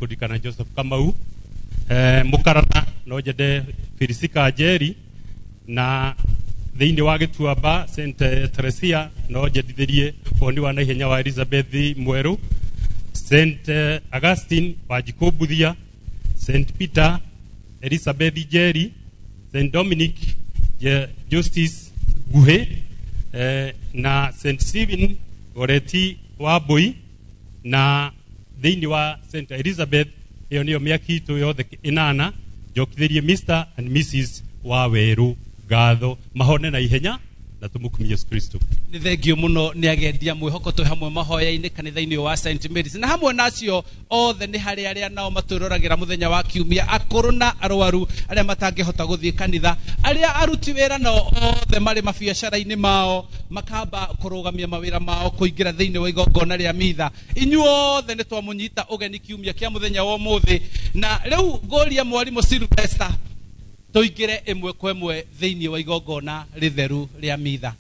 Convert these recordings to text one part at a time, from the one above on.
kudikana Joseph Kamau mukarana no jede Firisika Ajeri na thĩinĩ wa Gĩtuamba St Teresia no jedithirie oni wa naihenya wa Elizabeth Mweru, St Augustine wa Jikobuthia, St Peter Elizabeth Jerry, St Dominic Justice Guhe na St Stephen Goreti Wabui, na thĩinĩ wa St Elizabeth iyo niyo miaki itu yothe inana jokithirie Mr and Mrs Waweru gatho mahone na ihenya na tumukumie Yesu Kristo. Ni thengio muno ni agendia mwihoko tu hamwe mahoya-ini kanitha-ini wa St Mary's na hamwe nacio othe ni hari aria nao matũrũragira muthenya wa kiumia, akũrũ na arwaru aria matangĩhota gũthie kanitha, aria aruti wĩra nao othe marĩ mabiacara-ini mao makamba kũrũgamia mawĩra mao kũingĩra thĩinĩ wa igongona rĩa mitha. Inyuothe nĩ twamũnyita ũgeni kiumia kĩa muthenya wa ũmũthĩ, na rĩu ngũria mwarimũ Sylvester tuingire imwe kwa imwe thĩinĩ wa igongona rĩtheru rĩa mitha.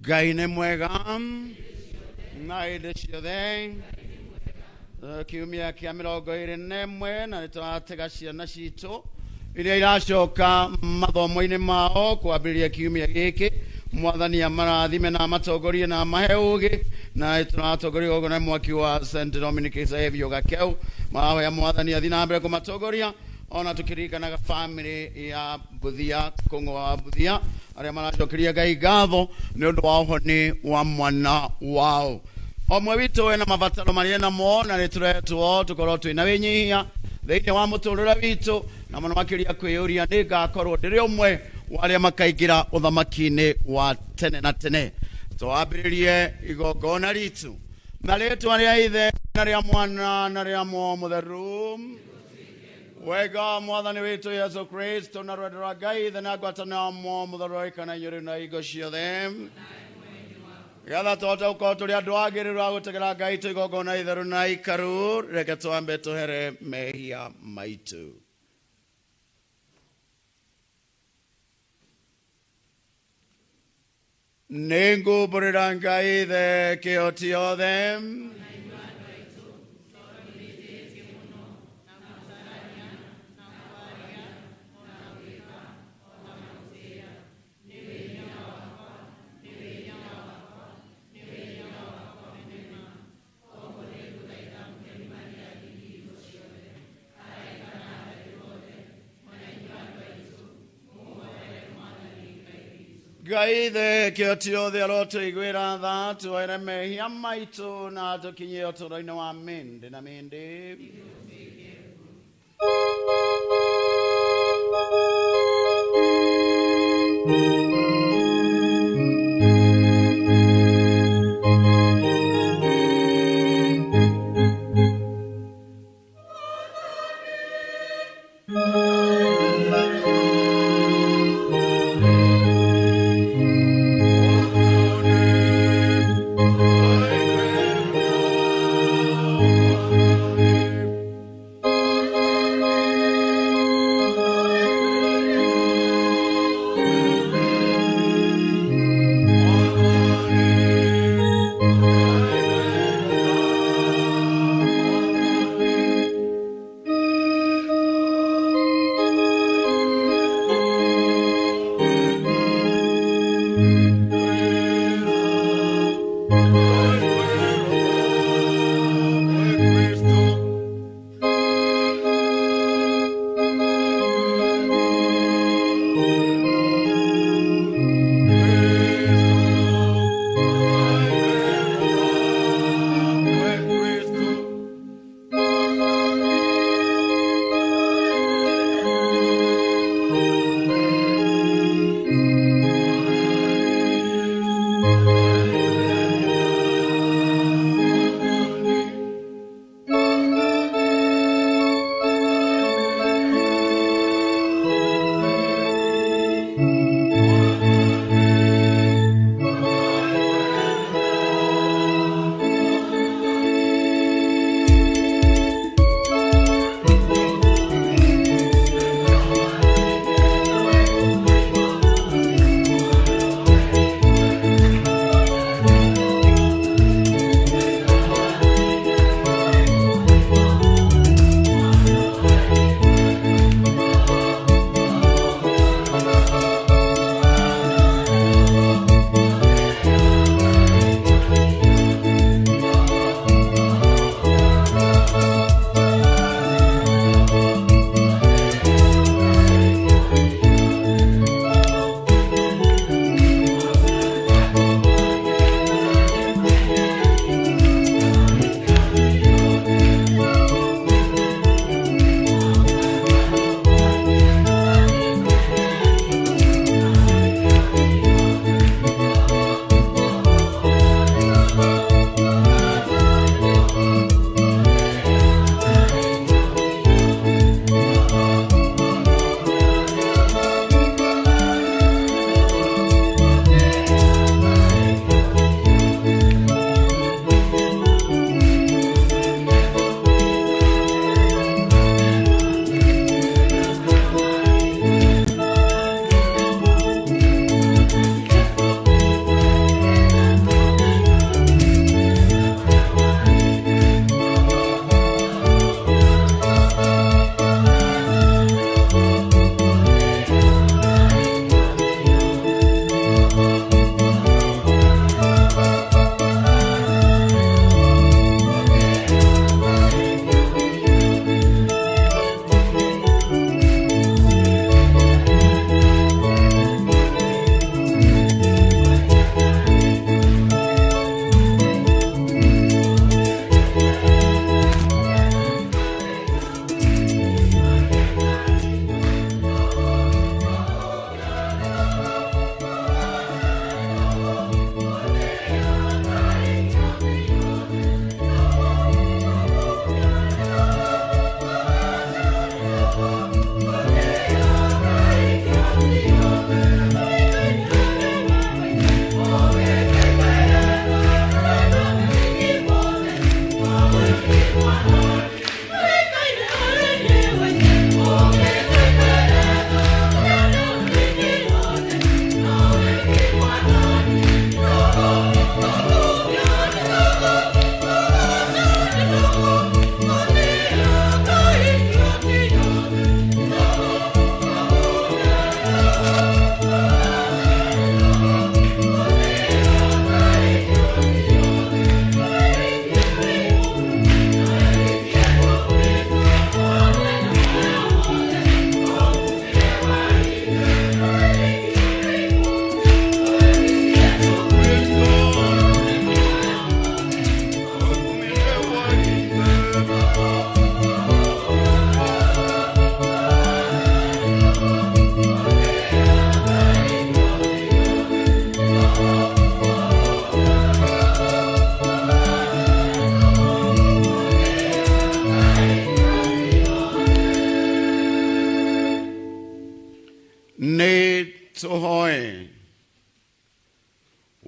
Ngai nĩ mwega na hĩndĩ ciothe. Kiumia kĩa 21 na nĩtũratega ciana citũ iria iracoka mathomo-inĩ mao kwambĩrĩria kiumia gĩkĩ. Mwathani amarathime na amatongorie na amahe ũgĩ, na tũratongoria ũguo mwaki wa St Dominic Xavier Gakeu. Mahoya Mwathani athi na mbere kũmatongoria, ona tũkĩririkanaga family ya Buthia, Kũng'ũ wa Buthia aria maracokeria Ngai ngatho nĩ ũndũ wa ũhoni wa mwana wao. Omwe witũ wena mabataro marĩa namo, na nĩtũretwo tũkorwo twĩna wĩnyihia thĩinĩ wa mũtũrĩre witũ, na mũno makĩria kwĩyũria nĩ ngakorwo ndĩrĩ ũmwe wa arĩa makaingĩra ũthamaki-inĩ wa tene na tene. Twambĩrĩrie igongona ritũ na rĩtwa rĩa Ithe na rĩa Mwana na rĩa Mũtheru. wega mwathani witu Yesu Kristo na rwendo rwa Ngai the na ngwatanĩro mo mũthoroika na inyũrĩ na igo ciothe gatha tũhote gũkorwo tũrĩ andũ agĩrĩru a gũtegera Ngai tũ igongona itheru na ikaru reke twambe tũhere mehia maitũ. Nĩngũmbũrĩra Ngai the kĩhoti othe Ngai the kĩhoti othe arotũiguĩra tha twoere mehia maitũ na tũkinyie ũtũũro-inĩ wa mĩndĩ na mĩndĩ.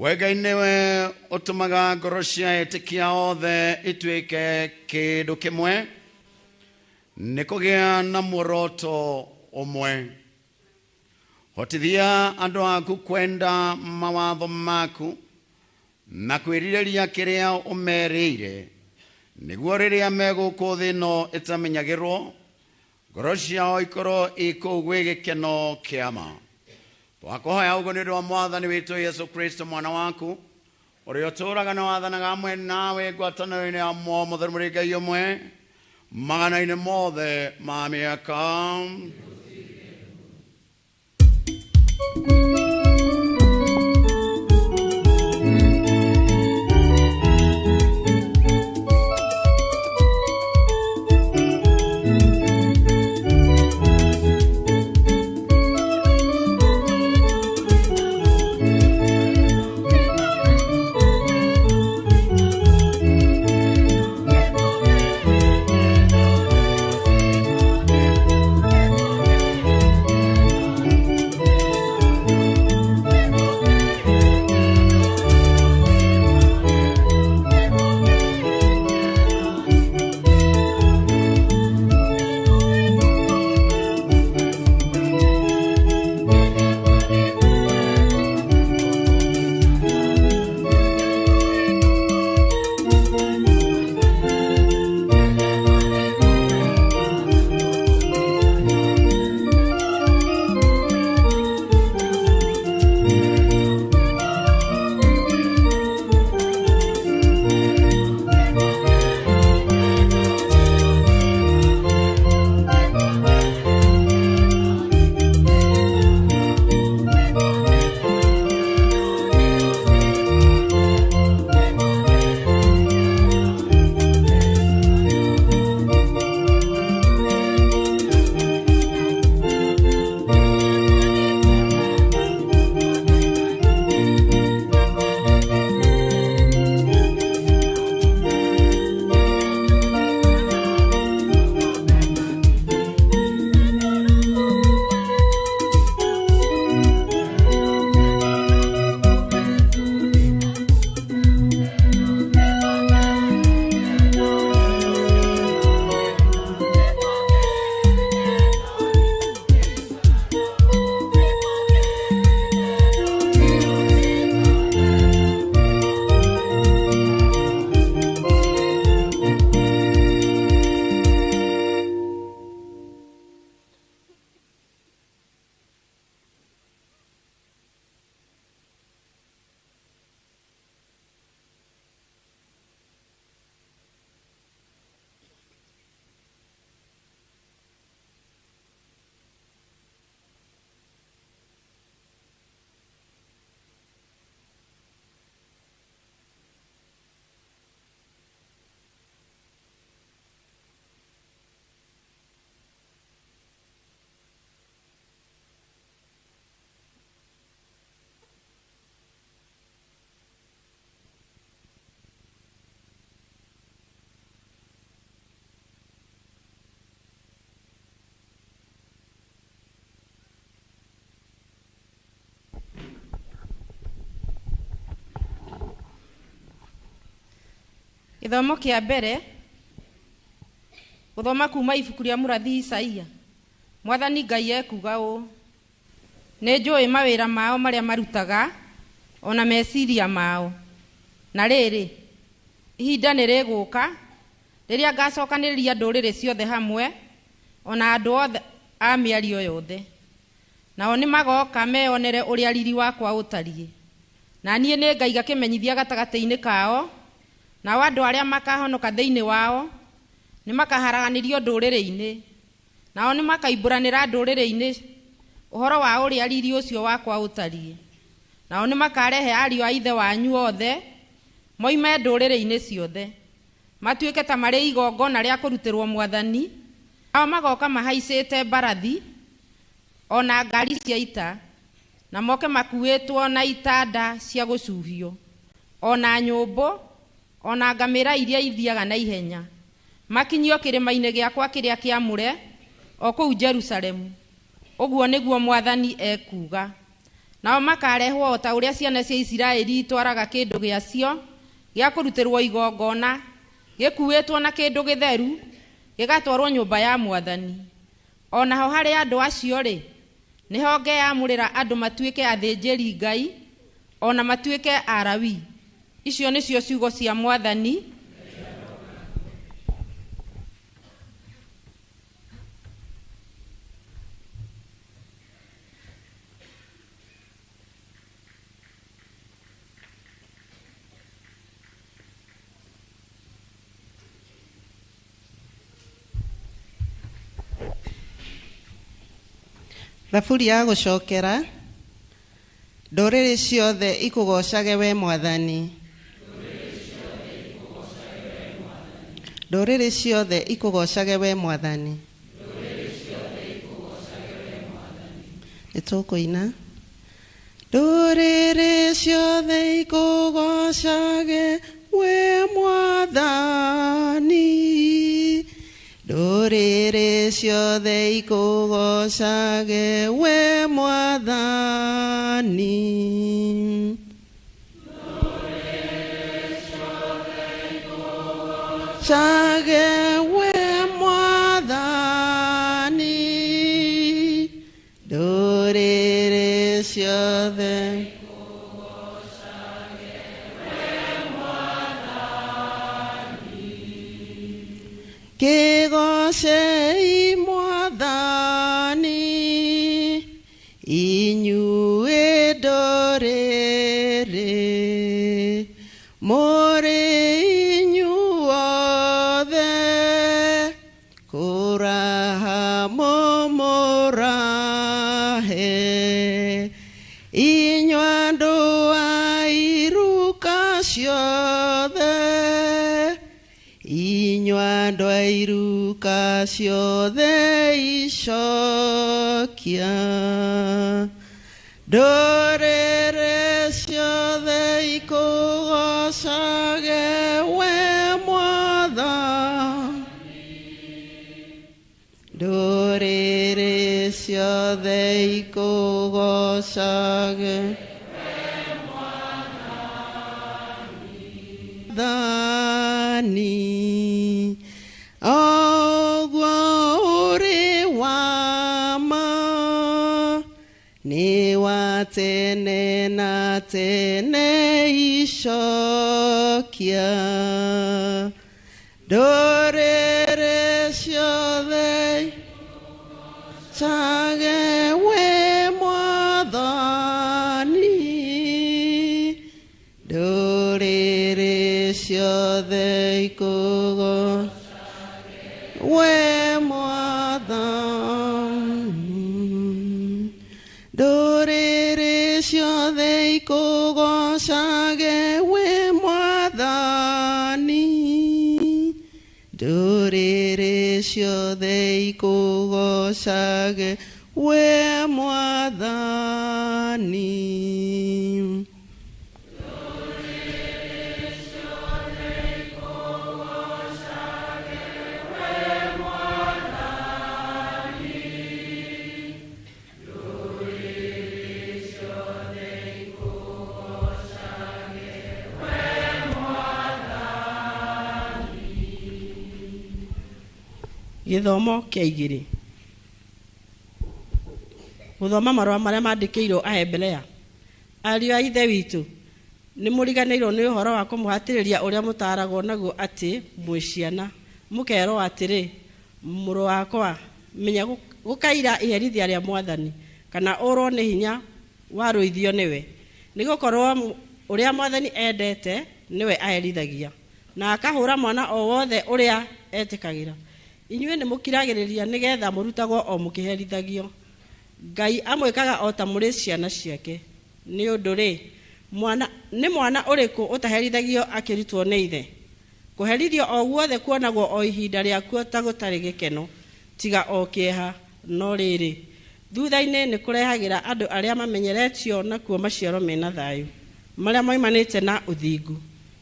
we Ngai niwe utumaga ngoro cia etikia othe ituike kindu kimwe ni kugia na muoroto umwe. Hotithia andu aku kwenda mawatho maku na kwirireria kiria umerire niguo riria meguku thi no itamenyagirwo ngoro ciao ikorwo ikugwi gikeno kiama. Twakuhoya uguo ni wa mwathani witu Yesu Kristo mwana waku uria uturaga na wathanaga hamwe nawe ngwatanĩro-inĩ ya mũtheru mũrĩ Ngai ũmwe magana-inĩ mothe ma mĩaka. Githomo kia mbere guthoma kuma ibuku ria mũrathi Isaia. Mwathani Ngai ekuga ũũ: nĩ njũĩ mawĩra mao marĩa marutaga ona meciria mao, na rĩrĩ ihinda nĩ rĩgũka rĩrĩa ngacokanĩrĩria ndũrĩrĩ ciothe hamwe ona andũ othe a mĩario yothe, nao nĩ magoka meyonere ũrĩa riri wakwa ũtariĩ, na niĩ nĩ ngaiga kĩmenyithia gatagatĩ-inĩ kao, nao andũ arĩa makahonoka thĩinĩ wao nĩ makaharaganĩrio ndũrĩrĩ-inĩ, nao nĩ makaimbũranĩra ndũrĩrĩ-inĩ ũhoro wa ũrĩa riri ũcio wakwa ũtariĩ, nao nĩ makarehe ariũ a ithe wanyu othe moime ndũrĩrĩ-inĩ ciothe, matuĩke ta marĩ igongona rĩa kũrutĩrwo Mwathani, nao magoka mahaicĩte mbarathi ona ngari cia ita, na moke makuĩtwo na itanda cia gũcuhio, ona nyũmbũ, ona ngamĩra iria ithiaga na ihenya, makinyio kĩrĩma-inĩ gĩakwa kĩrĩa kĩamũre o kũu Jerusalemu. Ũguo nĩguo Mwathani ekuga. nao makarehwo ta uria ciana cia Isiraeli twaraga kindu giacio gia kurutirwo igongona gikuwetwo na kindu githeru gigatwarwo nyumba ya Mwathani. Onaho hari andu acio ri niho ngeamurira andu matuike athinjiri Ngai ona matuike Arawi. Icio nicio ciugo cia Mwathani. Thaburi ya gucokera. Ndũrĩrĩ ciothe ikũgocage we Mwathani. Ndũrĩrĩ ciothe ikũgocage we Mwathani. Nĩtũkũina. Ndũrĩrĩ ciothe ikũgocage we Mwathani. Ndũrĩrĩ ciothe ikũgocage we Mwathani. Ndũrĩrĩ we Mwathani. Ndũrĩrĩ ciothe kigocei Mwathani inyuĩ ndũrĩrĩ mũrĩ inyuothe kũraha mũmũrahe inyuĩ andũ a iruka ciothe inyuĩ andũ a iruka ciothe icokia. Ndũrĩrĩ ciothe ikũgocage we Mwathani. Ndũrĩrĩ ciothe ikũgocage Mwathani. Oguo ũrĩ wa ma nĩ wa tene na tene icokia. Ndũrĩrĩ ciothe ikũgocage we Mwathani. Ndũrĩrĩ ciothe ikũgocage we Mwathani. Ndũrĩrĩ ciothe ikũgocage we Mwathani. Ndũrĩrĩ ciothe ikũgocage we Mwathani. Githomo kia 2. Guthoma marũa marĩa mandĩkĩirwo Ahebrea. Ariũ a ithe witũ, nĩ mũriganĩirwo nĩ ũhoro wa kũmũhatĩrĩria ũrĩa mũtaragwo naguo atĩ mwĩ ciana. Mũkerwo atĩrĩ, mũrũ wakwa, menya gũkaira iherithia rĩa Mwathani, kana ũrwo nĩ hinya warũithio nĩwe. Nĩgũkorwo ũrĩa Mwathani endete nĩwe aherithagia, na akahũra mwana o wothe ũrĩa etĩkagĩra. Inyuĩ nĩ mũkiragĩrĩria nĩgetha mũrutagwo o mũkĩherithagio. Ngai amwĩkaga o ta mũrĩ ciana ciake. Nĩ ũndũ rĩ, nĩ mwana ũrĩkũ ũtaherithagio akĩrutwo nĩ ithe? Kũherithio o guothe kuonagwo o ihinda rĩakuo ta gũtarĩ gĩkeno, tiga o kĩeha. No rĩrĩ, thutha-inĩ nĩ kũrehagĩra andũ arĩa mamenyeretio nakuo maciaro mena thayũ, marĩa moimanĩte na ũthingu.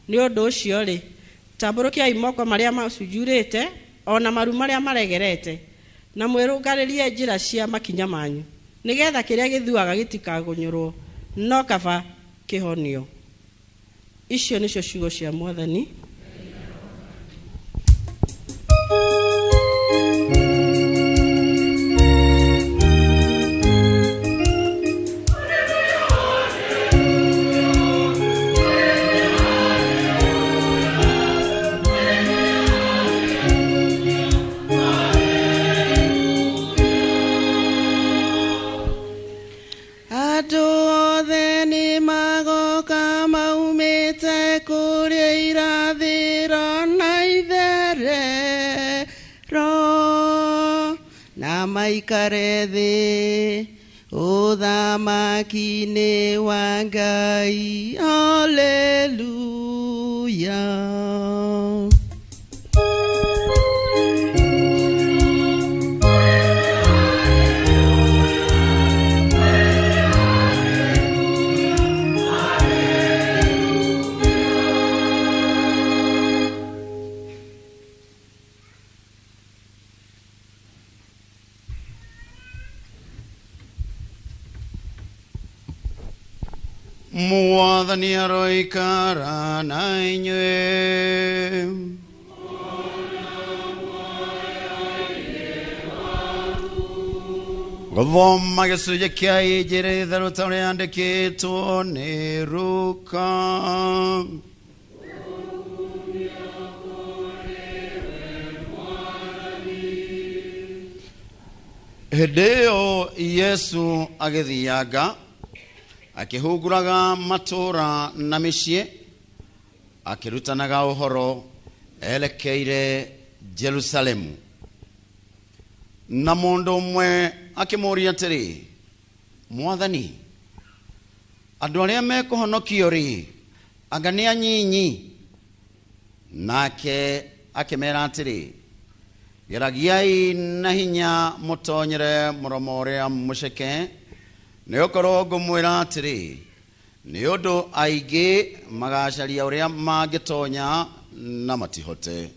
Nĩ ũndũ ũcio rĩ, tambũrũkiai moko marĩa macunjurĩte, ona maru marĩa maregerete, na mwĩrũngarĩrie njĩra cia makinya manyu, nĩgetha kĩrĩa gĩthuaga gĩtikagũnyũrwo, no kaba kĩhonio. Icio nĩcio ciugo cia Mwathani. Maikare thĩ ũthamaki-inĩ wa Ngai. Haleluya. Mwathani aroikara na inyuĩ. Gũthoma gĩcunjĩ kĩa Injili itherũ ta ũrĩa yandĩkĩtwo nĩ Luka. Hĩndĩ ĩyo Yesu agĩthianga akĩhunguraga matũũra na mĩciĩ akĩrutanaga ũhoro erekeire Jerusalemu. Na mũndũ ũmwe akĩmũũria atĩrĩ, Mwathani, andũ arĩa mekũhonokio-rĩ, anga nĩ anyinyi? Nake akĩmeera atĩrĩ, geragiai na hinya mũtonyere mũromo ũrĩa mũceke, nĩgũkorwo ngũmwĩra atĩrĩ, nĩ ũndũ aingĩ magacaria ũrĩa mangĩtonya na matihote.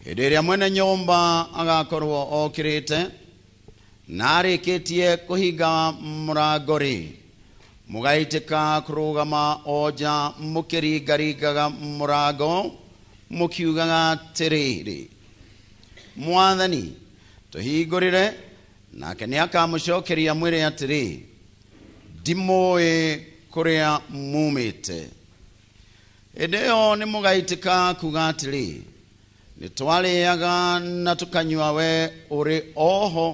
Hĩndĩ ĩrĩa mwene nyũmba agakorwo okĩrĩte na arĩkĩtie kũhinga mũrango-rĩ, mũgaitĩka kũrũgama o nja mũkĩringaringaga mũrango mũkiugaga atĩrĩrĩ, Mwathani, tũhingũrĩre. Nake nĩakamũcokeria mwĩre atĩrĩ, ndimũĩ kũrĩa mumĩte. Hĩndĩ ĩyo nĩmũgaitĩka kuga atĩrĩ, nĩtwarĩaga na tũkanyua we ũrĩ oho,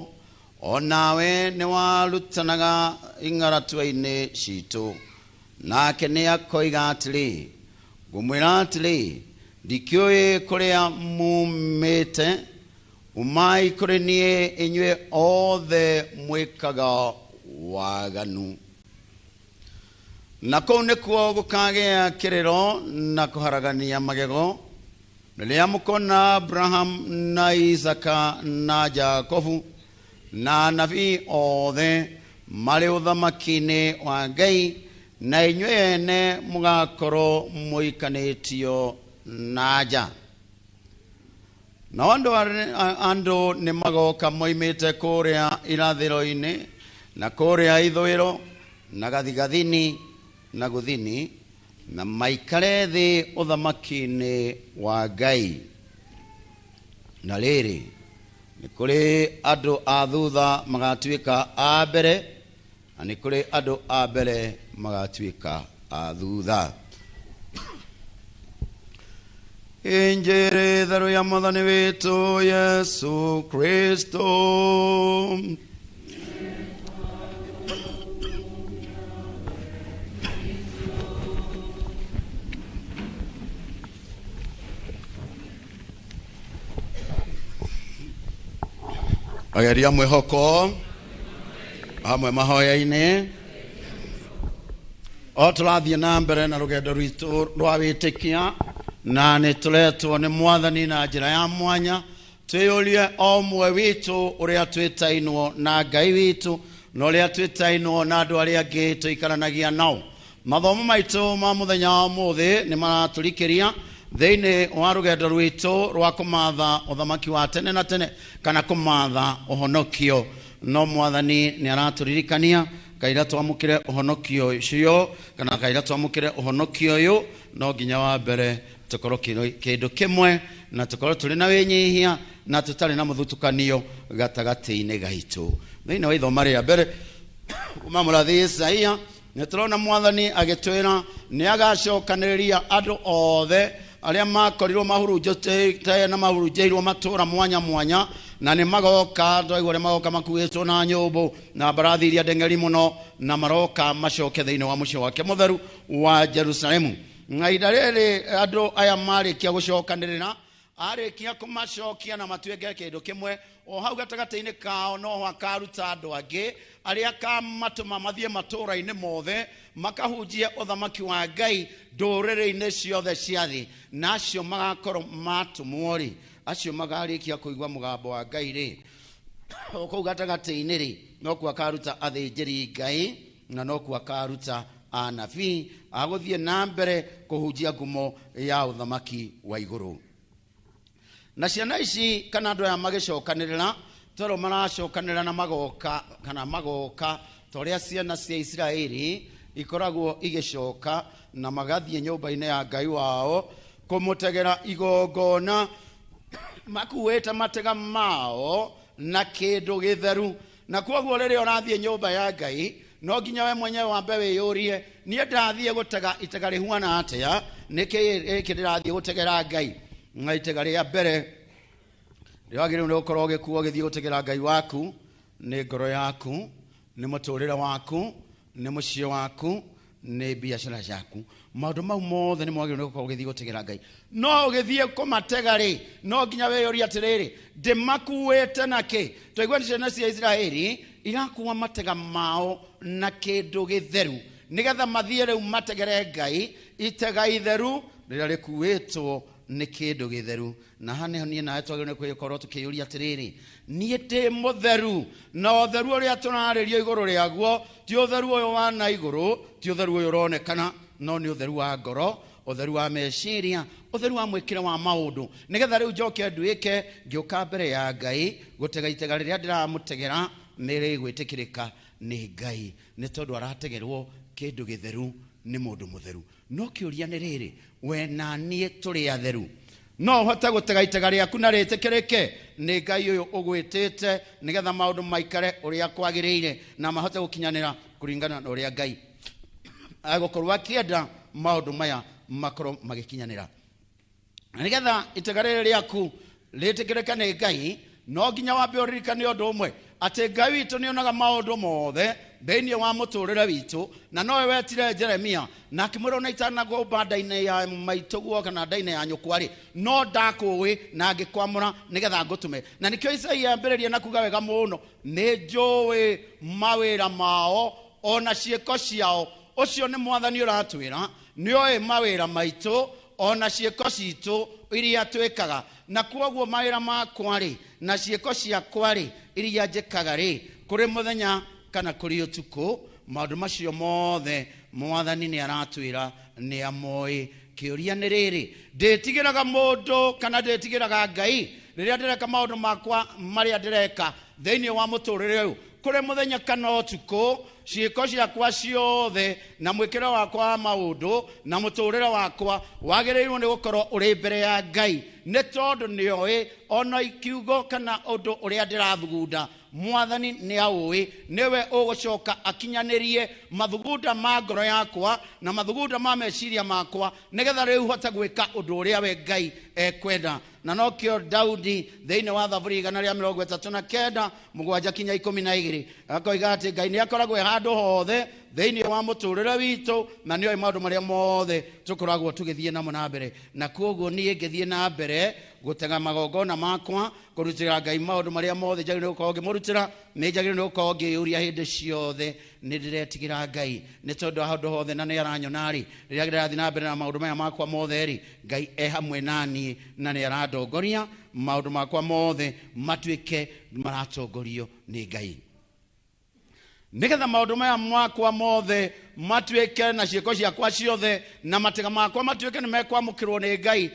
o nawe nĩwarutanaga ing'aratua-inĩ citũ. Nake nĩakoiga atĩrĩ, ngũmwĩra atĩrĩ, ndikĩũĩ kũrĩa mumĩte. Umai kũrĩ niĩ inyuĩ othe mwĩkaga waganu. Na kũu nĩkuo gũkagĩa kĩrĩro na kũharagania magego, rĩrĩa mũkona Abraham na Isaka na Jakobu na anabii othe marĩ ũthamaki-inĩ wa Ngai, na inyuĩ ene mũgakorwo mũikanĩtio na nja. Na andũ nĩmagoka moimĩte kũrĩa irathĩro-inĩ na kũrĩa ithũĩro na gathigathini na gũthini, na maikare thĩ ũthamaki-inĩ wa Ngai. Na rĩrĩ, nĩ kũrĩ andũ a thutha magatuĩka a mbere, na nĩ kũrĩ andũ a mbere magatuĩka a thutha. Injili theru ya Mwathani witũ Yesu Kristo. Ageria mwĩhoko hamwe mahoya-inĩ, o tũrathiĩ na mbere na rũgendo rwitũ rwa wĩtĩkia, na nĩ tũretwo nĩ Mwathani na njĩra ya mwanya twĩyũrie o ũmwe witũ ũrĩa twĩtainwo na Ngai witũ na ũrĩa twĩtainwo na andũ arĩa angĩ tũikaranagia nao. Mathomo maitũ ma mũthenya wa ũmũthĩ nĩ maratũrikĩria thĩinĩ wa rũgendo rwitũ rwa kũmatha ũthamaki wa tene na tene, kana kũmatha ũhonokio. No Mwathani nĩ aratũririkania kaira twamukire uhonokio ucio kana kaira twamukire uhonokio uyu no nginya wa mbere tukorwo kindu kimwe na tukorwo tuli na winyihia na tutari na muthutukanio gatagati-ini gaitu. Thiini wa ithoma ria mbere kuma murathi Isaia niturona mwathani agitwira ni agacokaniriria andu othe aria makorirwo mahurunjite na mahurunjirwo matura mwanya mwanya na ni magoka ndoigwo ni magoka makuitwo na nyumbu na barathi iria ndengeri muno na maroka macoke thiini wa mucio wake mutheru wa Jerusalemu. Ngaida riri andu aya marikia gucokanirira arikia kumacokia na matuenge kindu kimwe o hau gatagati-ini kao no akaruta andu angi aria kamatuma mathie matura-ini mothe makahunjie uthamaki wa Ngai nduriri-ini ciothe cia thi na acio magakorwo matumwo ri acio magarikia kuigua mugambo wa Ngai ri kou gatagati-ini ri no ku akaruta athinjiri Ngai na no ku akaruta anabii aguthie na mbere kuhunjia ngumo ya uthamaki wa iguru. Na ciana ici kana andu aya magicokanirira toro maracokanirira na magoka kana magoka toria ciana cia Israeli ikoragwo igicoka na magathie nyumba-ini ya Ngai wao kumutegera igongona makuweta matega mao na kindu githeru. Na kwoguo riria urathie nyumba ya Ngai no nginya we mwenyewe wambe wiyurie nie ndathie gutega itega rihuana atia niki ndirathie gutegera Ngai. Ngaitega ria mbere riagire ni ukorwo gikuo githie gutegera Ngai waku ni ngoro yaku ni muturire waku ni mucie waku ni biashara yaku maundu mau mothe ni mwagire ni ukorwo githie gutegera Ngai. No githie kumatega ri no nginya weyurie atiriri ndimakuwete naki toigwa ciana cia Israeli irakuwa matega mao na kindu githeru nigetha mathie riu mategere Ngai itega itheru riria rikuwitwo ni kindu githeru. Na hane nie nae twagire kwikorwo tukiyuria atiriri nie ndi mutheru na utheru uria turaririo iguru riaguo ti utheru uyu wa na iguru ti utheru uyu uronekana no ni utheru wa ngoro utheru wa meciria utheru wa mwikire wa maundu nigetha riu njoke nduike ngiuka mbere ya Ngai gutega itega riria ndiramutegera niri gwitikirika ni Ngai ni tondu arategerwo kindu githeru ni mundu mutheru. No kiuria ni riri we na nie turi atheru no hota gutega itega riaku na ritikirike ni Ngai uyu ugwitite nigetha maundu maikare uria kwagiriire na mahote gukinyanira kuringana na uria Ngai agukorwo akienda maundu maya makorwo magikinyanira. Nigetha itega riaku ritikirike ni Ngai no nginya wambe uririkane undu umwe ati Ngai witu ni onaga maundu mothe thiini wa muturire witu na nowe wetire Jeremia na akimwira ona itanagwo banda-ini ya maituguo kana nda-ini ya nyukwari no ndakuwi na ngikwamura nigetha ngutume. Na nikio Isaia ambiririe na kuga wega muno ni njui mawira mao ona ciiko ciao ucio ni mwathani uratwira ni oi mawira maitu ona ciiko citu iria twikaga na kwoguo mawira makwa ri na ciiko ciakwa ri iria njikaga ri kuri muthenya kana kuri utuku maundu macio mothe mwathani ni aratwira ni amoi. Kiuria ni riri nditigiraga mundu kana nditigiraga Ngai riria ndireka maundu makwa maria ndireka thiini wa muturire uyu kuri muthenya kana utuku ciiko ciakwa ciothe na mwikire wakwa wa maundu na muturire wakwa wagirirwo ni gukorwo uri mbere ya Ngai ni tondu ni oi ona ikiugo kana undu uria ndirathugunda mwathani ni aui niwe ugucoka akinyanirie mathugunda ma ngoro yakwa na mathugunda ma meciria makwa nigetha riu hota gwika undu uria we Ngai ekwenda. Na no kio Daudi thiini wa Thaburi 139 mugwanja kinya 12 akoiga ati Ngai ni akoragwo handu hothe thiini wa muturire witu na ni oi maundu maria mothe tukoragwo tugithie namo na mbere. Na kwoguo nie ngithie na mbere gutega magongona makwa kurutira Ngai maundu maria mothe njagire gukorwo ngimurutira ni njagire gukorwo ngiyuria hindi ciothe ni ndiretigira Ngai ni tondu handu hothe na ni aranyona ri riria ndirathi na mbere na maundu maya makwa mothe ri Ngai hamwe nani na ni arandongoria maundu makwa mothe matuike maratongorio ni Ngai. Nigetha maundu maya makwa mothe matuike na ciĩko ciakwa ciothe na matega makwa matuike nĩ mekwamũkĩrwo nĩ Ngai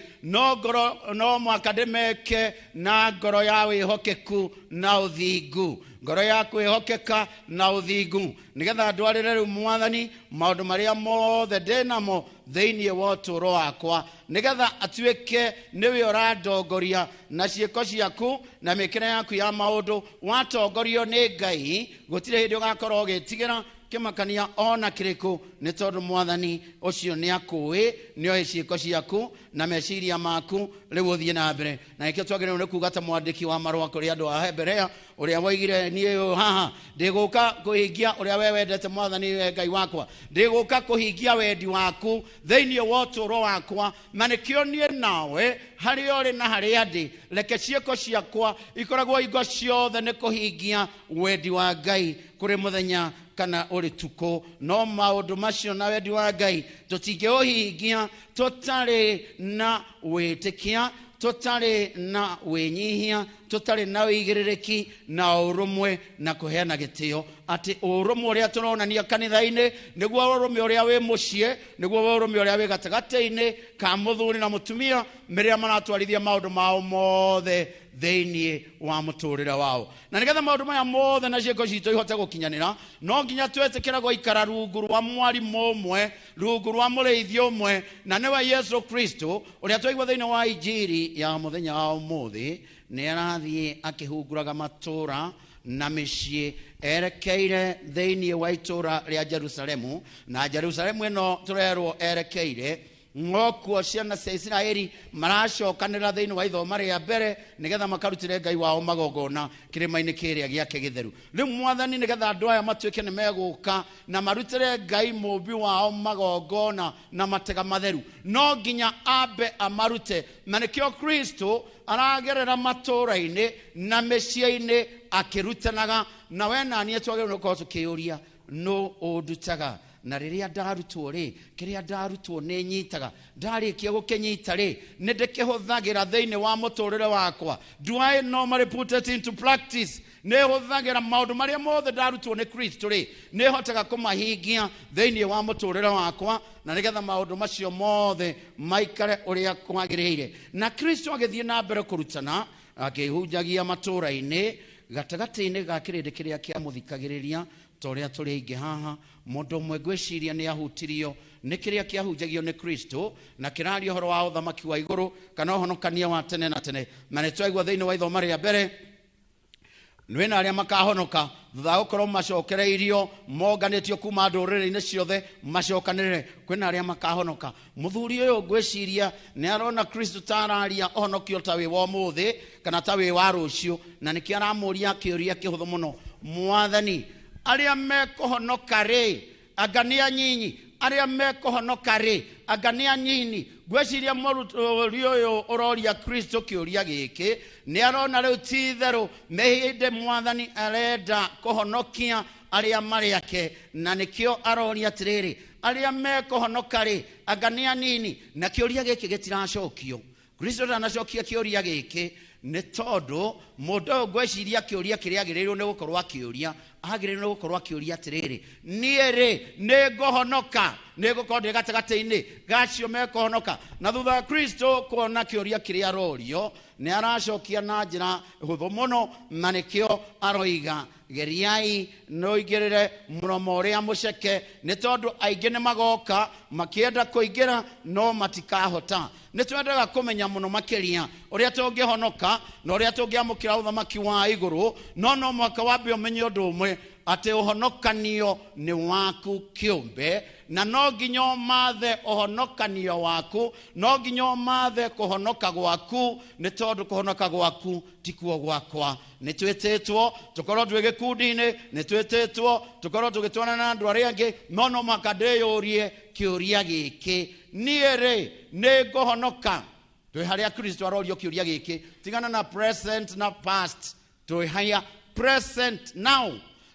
no mwaka ndĩmeke na ngoro ya wĩhokeku na ũthingu ngoro ya kwĩhokeka na ũthingu nĩgetha ndwarĩre rĩu Mwathani maũndũ marĩa mothe ndĩnamo thĩinĩ wa ũtũũro wakwa nĩgetha atuĩke nĩwe ũrandongoria na ciĩko ciaku na mĩkĩre yaku ya maũndũ watongorio nĩ Ngai gũtirĩ hĩndĩ ũgakorwo ũgĩtigĩra kĩmakania ona kĩrĩkũ nĩ tondũ Mwathani ũcio nĩ akũĩ nĩoĩ ciĩko ciaku na meciria maku rĩu ũthiĩ na mbere na nĩkĩo twagĩrĩirwo nĩ kuuga ta mwandĩki wa marũa kũrĩ andũ a Heberea ũrĩa woigire niĩ haha ndĩgũka kũhingia ũrĩa we wendete Mwathani we Ngai wakwa ndĩgũka kũhingia wendi waku thĩinĩ wa ũtũũro wakwa na nĩkĩo niĩ nawe harĩa ũrĩ na harĩa ndĩ reke ciĩko ciakwa ikoragwo ingo ciothe nĩ kũhingia wendi wa Ngai kũrĩ mũthenya kana ũrĩ tuko no maũndũ macio na wendi wa Ngai tũtingĩũhingia tũtarĩ na wĩtĩkia tũtarĩ na wĩnyihia tũtarĩ na wĩigĩrĩrĩki na ũrũmwe na kũheana gĩtĩo atĩ ũrũmwe ũrĩa tũronania kanitha-inĩ nĩguo ũrũmwe ũrĩa wĩ mũciĩ nĩguo ũrũmwe ũrĩa wĩ gatagatĩ-inĩ ka mũthuri na mũtumia rĩrĩa maratwarithia maũndũ mao mothe thĩinĩ wa mũtũũrĩre wao na nĩgetha maũndũ maya mothe na ciĩko citũ ihote gũkinyanĩra no nginya twĩtĩkĩre gũikara rungu rwa mwarimũ ũmwe rungu rwa mũrĩithia ũmwe na nĩwe Yesu Kristo ũrĩa twaigua thĩinĩ wa injiri ya mũthenya wa ũmũthĩ nĩ arathiĩ akĩhunguraga matũũra na mĩciĩ erekeire thĩinĩ wa itũũra rĩa Jerusalemu na Jerusalemu ĩno tũrerwo erekeire ngokuo ciana cia Isiraeli maracokanĩra thĩinĩ wa ithoma rĩa mbere nĩgetha makarutĩre Ngai wao magongona kĩrĩma-inĩ kĩrĩa gĩake gĩtheru rĩu Mwathani nĩgetha andũ aya matuĩke nĩ megũka na marutĩre Ngai mũmbi wao magongona na matega matheru no nginya ambe amarute na nĩkĩo Kristo aragerera matũũra-inĩ na mĩciĩ-inĩ akĩrutanaga na we na niĩ twagĩrĩirwo gũkorwo tũkĩũria no ũndutaga na rĩrĩa ndarutwo kĩrĩa ndarutwo nĩ nyitaga ndarĩkia gũkĩnyita nĩ ndĩkĩhũthagĩra thĩinĩ wa mũtũũrĩre wakwa do I normally put it into practice nĩ hũthagĩra maũndũ marĩa mothe ndarutwo nĩ Kristo nĩ hotaga kũmahingia thĩinĩ wa mũtũũrĩre wakwa na nĩgetha maũndũ macio mothe maikare ũrĩa kwagĩrĩire na Kristo agĩthiĩ na mbere kũrutana akĩhunjagia matũũra-inĩ gatagatĩ-inĩ ga kĩrĩndĩ kĩrĩa kĩamũthikagĩrĩria torĩa tũrĩ aingĩ haha mũndũ ũmwe ngwĩciria nĩ ahutirio nĩ kĩrĩa kĩahunjagio nĩ Kristo na kĩraria ũhoro wa ũthamaki wa igũrũ kana ũhonokania wa tene na tene na nĩ twaigua thĩinĩ wa ithoma rĩa mbere nwĩna arĩa makahonoka thutha wa gũkorwo macokereirio monganĩtio kuma ndũrĩrĩ-inĩ ciothe macokanĩrĩre kwĩna arĩa makahonoka mũthuri ũyũ ngwĩciria nĩ arona Kristo ta araria ũhonokio ta wĩ wa ũmũthĩ kana ta wĩ wa rũciũ na nĩkĩo aramũria kĩũria kĩhũthũ mũno Mwathani arĩa mekũhonoka anga nĩ anyinyi arĩa mekũhonoka anga nĩ anyinyi ngwĩciria mũrutũri ũyũ ũroria Kristo kĩũria gĩkĩ nĩ arona rĩu ti itherũ nĩ hĩndĩ Mwathani arenda kũhonokia arĩa marĩ ake na nĩkĩo aroria atĩrĩrĩ arĩa mekũhonoka anga nĩ anini na kĩũria gĩkĩ gĩtiracokio Kristo ndanacokia kĩũria gĩkĩ nĩ tondũ mũndũ ũyũ ngwĩciria kĩũria kĩrĩa agĩrĩirwo nĩ gũkorwo akĩũria agĩrĩirwo nĩ gũkorwo akĩũria atĩrĩrĩ niĩ nĩ ngũhonoka nĩ ngũkorwo ndĩ gatagatĩ-inĩ gacio mekũhonoka na thutha wa Kristo kuona kĩũria kĩrĩa arorio nĩ aracokia na njĩra hũthũ mũno na nĩkĩo aroiga geriai noigĩrĩre mũromo ũrĩa mũceke nĩ tondũ aingĩ nĩ magoka makĩenda kũingĩra no matikahota nĩ twendaga kũmenya mũno makĩria ũrĩa tũngĩhonoka na ũrĩa tũngĩamũkĩra ũthamaki wa igũrũ no mwaka wambe ũmenye ũndũ ũmwe atĩ ũhonokanio nĩ waku kĩũmbe na no nginya ũmathe ũhonokanio waku no nginya ũmathe kũhonoka gwaku nĩ tondũ kũhonoka gwaku tikuo gwakwa nĩ twĩtĩtwo tũkorwo twĩ gĩkundi-inĩ nĩ twĩtĩtwo tũkorwo tũgĩtwarana na andũ arĩa angĩ no mwaka ndĩyũrie kĩũria gĩkĩ niĩ nĩ ngũhonoka twĩ harĩa Kristo arorio kĩũria gĩkĩ tigana na present na past twĩ harĩa present now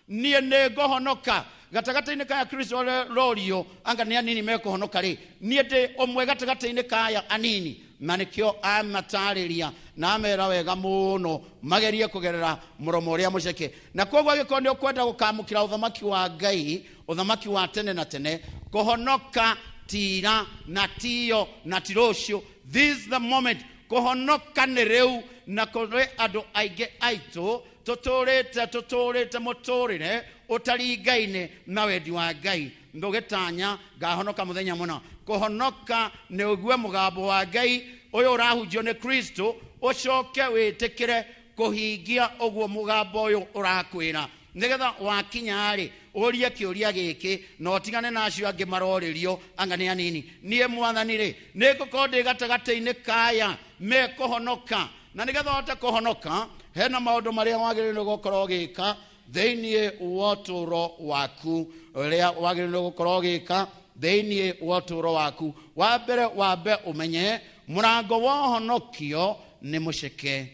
niĩ nĩ ngũhonoka gatagatĩ-inĩ kaya Kristo rorio anga nĩ anini mekũhonoka niĩ ndĩ ũmwe gatagatĩ-inĩ kaya anini na nĩkĩo amatarĩria na amera wega mũno magerie kũgerera mũromo ũrĩa mũceke na koguo agĩkorwo nĩ ũkwenda gũkamũkĩra ũthamaki wa Ngai uthamaki wa tene na tene, kuhonoka tira na tio na tirosho. This is the moment. Kuhonoka ni riu na kore adu aige aitu tuturite muturire utaringaine na wendi wa Ngai. Ndugetanya ngahonoka muthenya muno. Kuhonoka ni ugue mugambo wa Ngai uyu urahunjio ni Kristo, ucoke witikire kuhingia uguo mugambo uyu urakwira, nigetha wakinya ri urie kiuria giki na utigane na acio angi maroririo angani anini. Nie Mwathani ri nigukorwo ndi gatagati-ini kaya me kuhonoka, na nigetha hote kuhonoka hena maundu maria wagiriirwo gukorwo gika thiini wa uturo waku, uria wagiriirwo gukorwo gika thiini wa uturo waku. Wa mbere wambe umenye murango wa honokio ni muceke,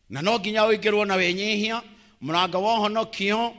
na no nginya uingirwo na winyihia. Murango wa honokio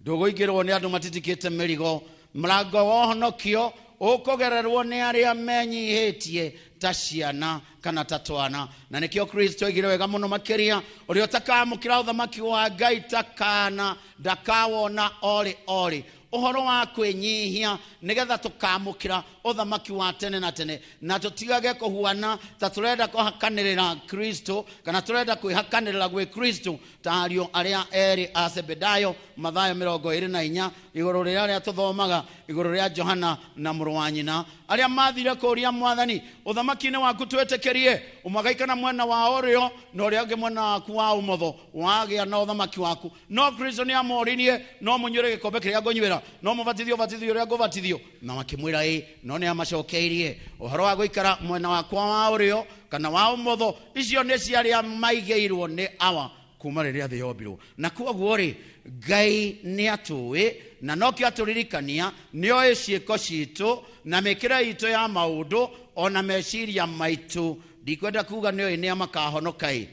nduguingirwo ni andu matitikite mirigo. Murango wa honokio ukugererwo ni aria menyihitie ta ciana kana ta twana, na nikio Kristo igire wega muno makiria uria utakamukira uthamaki wa Ngai takana ndakawona ori uhoro wa kwenyihia nigetha tukamukira uthamaki wa tene na tene, na tutigage kuhuana ta turenda kuhakanirira Kristo kana turenda kwihakanirira gwe Kristo ta ario aria eri a Zebedayo Mathayo 24 iguru riria tuthomaga iguru ria Johana na muru wa nyina aria mathire kuria Mwathani uthamaki-ini waku twetikirie umagaikana mwena wa orio na uria ungi mwena waku wa umotho wagia na uthamaki waku. No Kristo ni amoririe no munyure gikombe kiria ngonywira no mubatithio uria ngubatithio, na makimwira no ni amacokeirie uhoro wa guikara mwena wakwa wa urio kana wa umotho. Icio ni ciaria maigeirwo ni awa kuma riria thi yombirwo, na koguo ri Ngai ni atui na no kio aturirikania ni oe ciiko citu na mikira itu ya maundu ona meciria maitu. Ndikwenda kuga ni oe ni amakahonokai,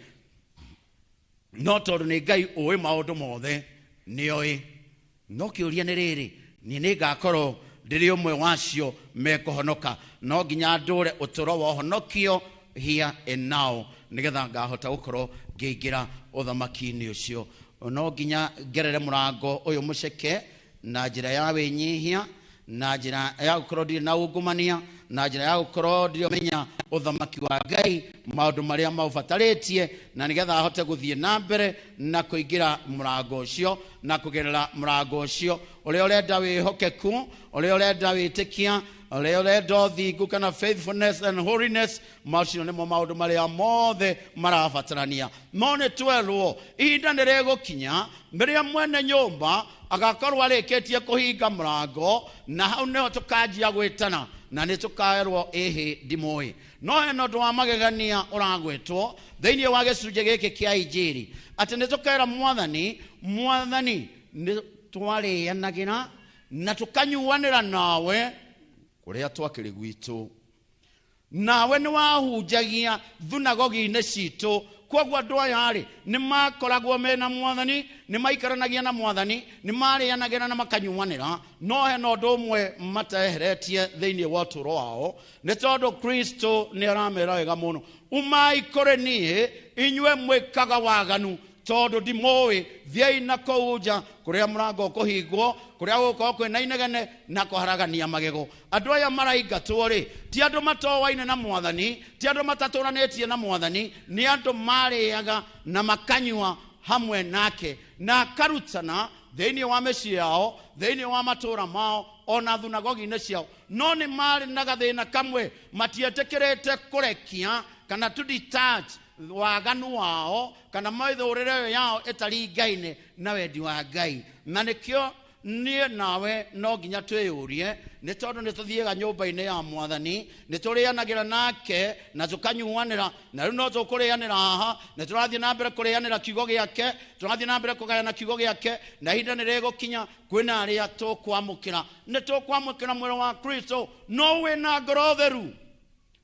no tondu ni Ngai oe maundu mothe ni oe. No kiuria ni riri, ni ngakorwo ndiri umwe wacio mekuhonoka. No nginya ndure uturo wa honokio here and now nigetha ngahota gukorwo ngiingira uthamaki-ini ucio. No nginya ngerere murango uyu muceke na njira ya winyihia, na njira ya gukorwo ndiri na ungumania, na njira ya gukorwo ndiri menya uthamaki wa Ngai maundu maria maubataritie, na nigetha ahote guthie na mbere na kuingira murango ucio na kugerera murango ucio uria urenda wihokeku, uria urenda witikia, uria urenda thingu kana faithfulness and holiness. Macio nimo maundu maria mothe marabatarania. No ni twerwo ihinda ni rigukinya mbiria mwene nyumba agakorwo arikitie kuhinga murango, na hau niho tukanjia gwitana na ni tukaerwo ehe ndimoi. No heno ndu wa magegania uragwetwo thiini wa gicunje giki kia injiri ati ni tukera Mwathani ni twarianagira na tukanyuanira nawe kuria twakiri gwitu, nawe ni wahunjagia thunagogi-ini citu. Koguo andu aya ri ni makoragwo mena Mwathani, ni maikaranagia na Mwathani, ni marianagira na makanyuanira. No hena undu umwe mateheretie thiini wa uturo wao, ni tondu Kristo ni aramera wega muno, umai kuri nie inywe mwikaga waganu tondu ndimoi. Thiai na kouja kuria murango kuhingwo, kuria gukorwo kwina inegene na kuharagania magego. Andu aya maraingatwo ri ti andu matowaine na Mwathani, ti andu mataturanitie na Mwathani, ni andu mariaga na makanyua hamwe nake na akarutana thiini wa micii yao, thiini wa matura mao, ona thunagogi-ini ciao. No ni mari na gathina kamwe, matietikirite kurekia kana to detach waganu wao kana maithurire yao itaringaine na wendi wa Ngai. Na nikio nie nawe no nginya twiyurie, ni tondu ni tuthiega nyumba-ini ya Mwathani, ni turianagira nake na tukanyuanira, na riu no tukurianira haha, na turathie na mbere kurianira kiugo giake, turathie na mbere kugayana kiugo giake, na ihinda ni rigukinya kwina aria tukwamukira. Ni tukwamukira mwiri wa Kristo no wina ngoro theru.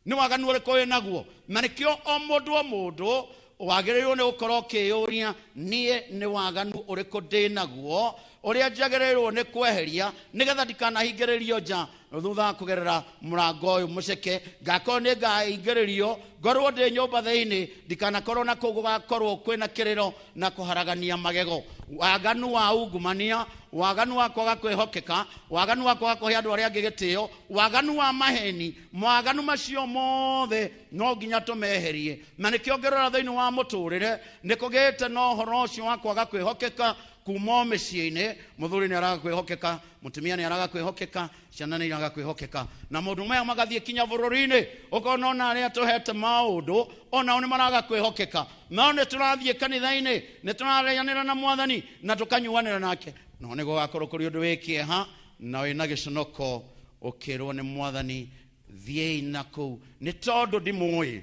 Ni waganu uriku winaguo, na nikio o mundu wagirirwo ni gukorwo ukiyuria nie ni waganu uriku ndinaguo uria njagereirwo ni kweheria nigetha ndikanahingĩrĩrio nja thutha wa kũgerera mũrango ũyũ mũceke ngakorwo nĩ ngahingĩrĩrio ngorwo ndĩ nyũmba thĩinĩ ndikanakorwo na kũu gũgakorwo kwĩna kĩrĩro na kũharagania magego waganu wa ungumania waganu wa kwaga kwĩhokeka waganu wa kwaga kũhe andũ arĩa angĩ gĩtĩo waganu wa maheni mwaganu macio mothe no nginya tũmeherie na nĩkĩo ngĩrora thĩinĩ wa mũtũrĩre nĩkũgĩte na ũhoro ũcio wa kwaga kwĩhokeka kuma mĩciĩ-inĩ mũthuri nĩ araga kwĩhokeka mũtumia nĩ araga kwĩhokeka ciana nĩ iraga kwĩhokeka na maũndũ maya magathiĩ kinya bũrũri-inĩ ũkona ona arĩa tũhete maũndũ onao nĩ maraga kwĩhokeka no nĩ tũrathiĩ kanitha-inĩ nĩ tũrareanĩra na Mwathani na tũkanyuanĩra nake no nĩ gũgakorwo kũrĩ ũndũ wĩ kĩeha na wĩna gĩconoko ũkĩrwo nĩ Mwathani thiĩi na kũu nĩ tondũ ndimũĩ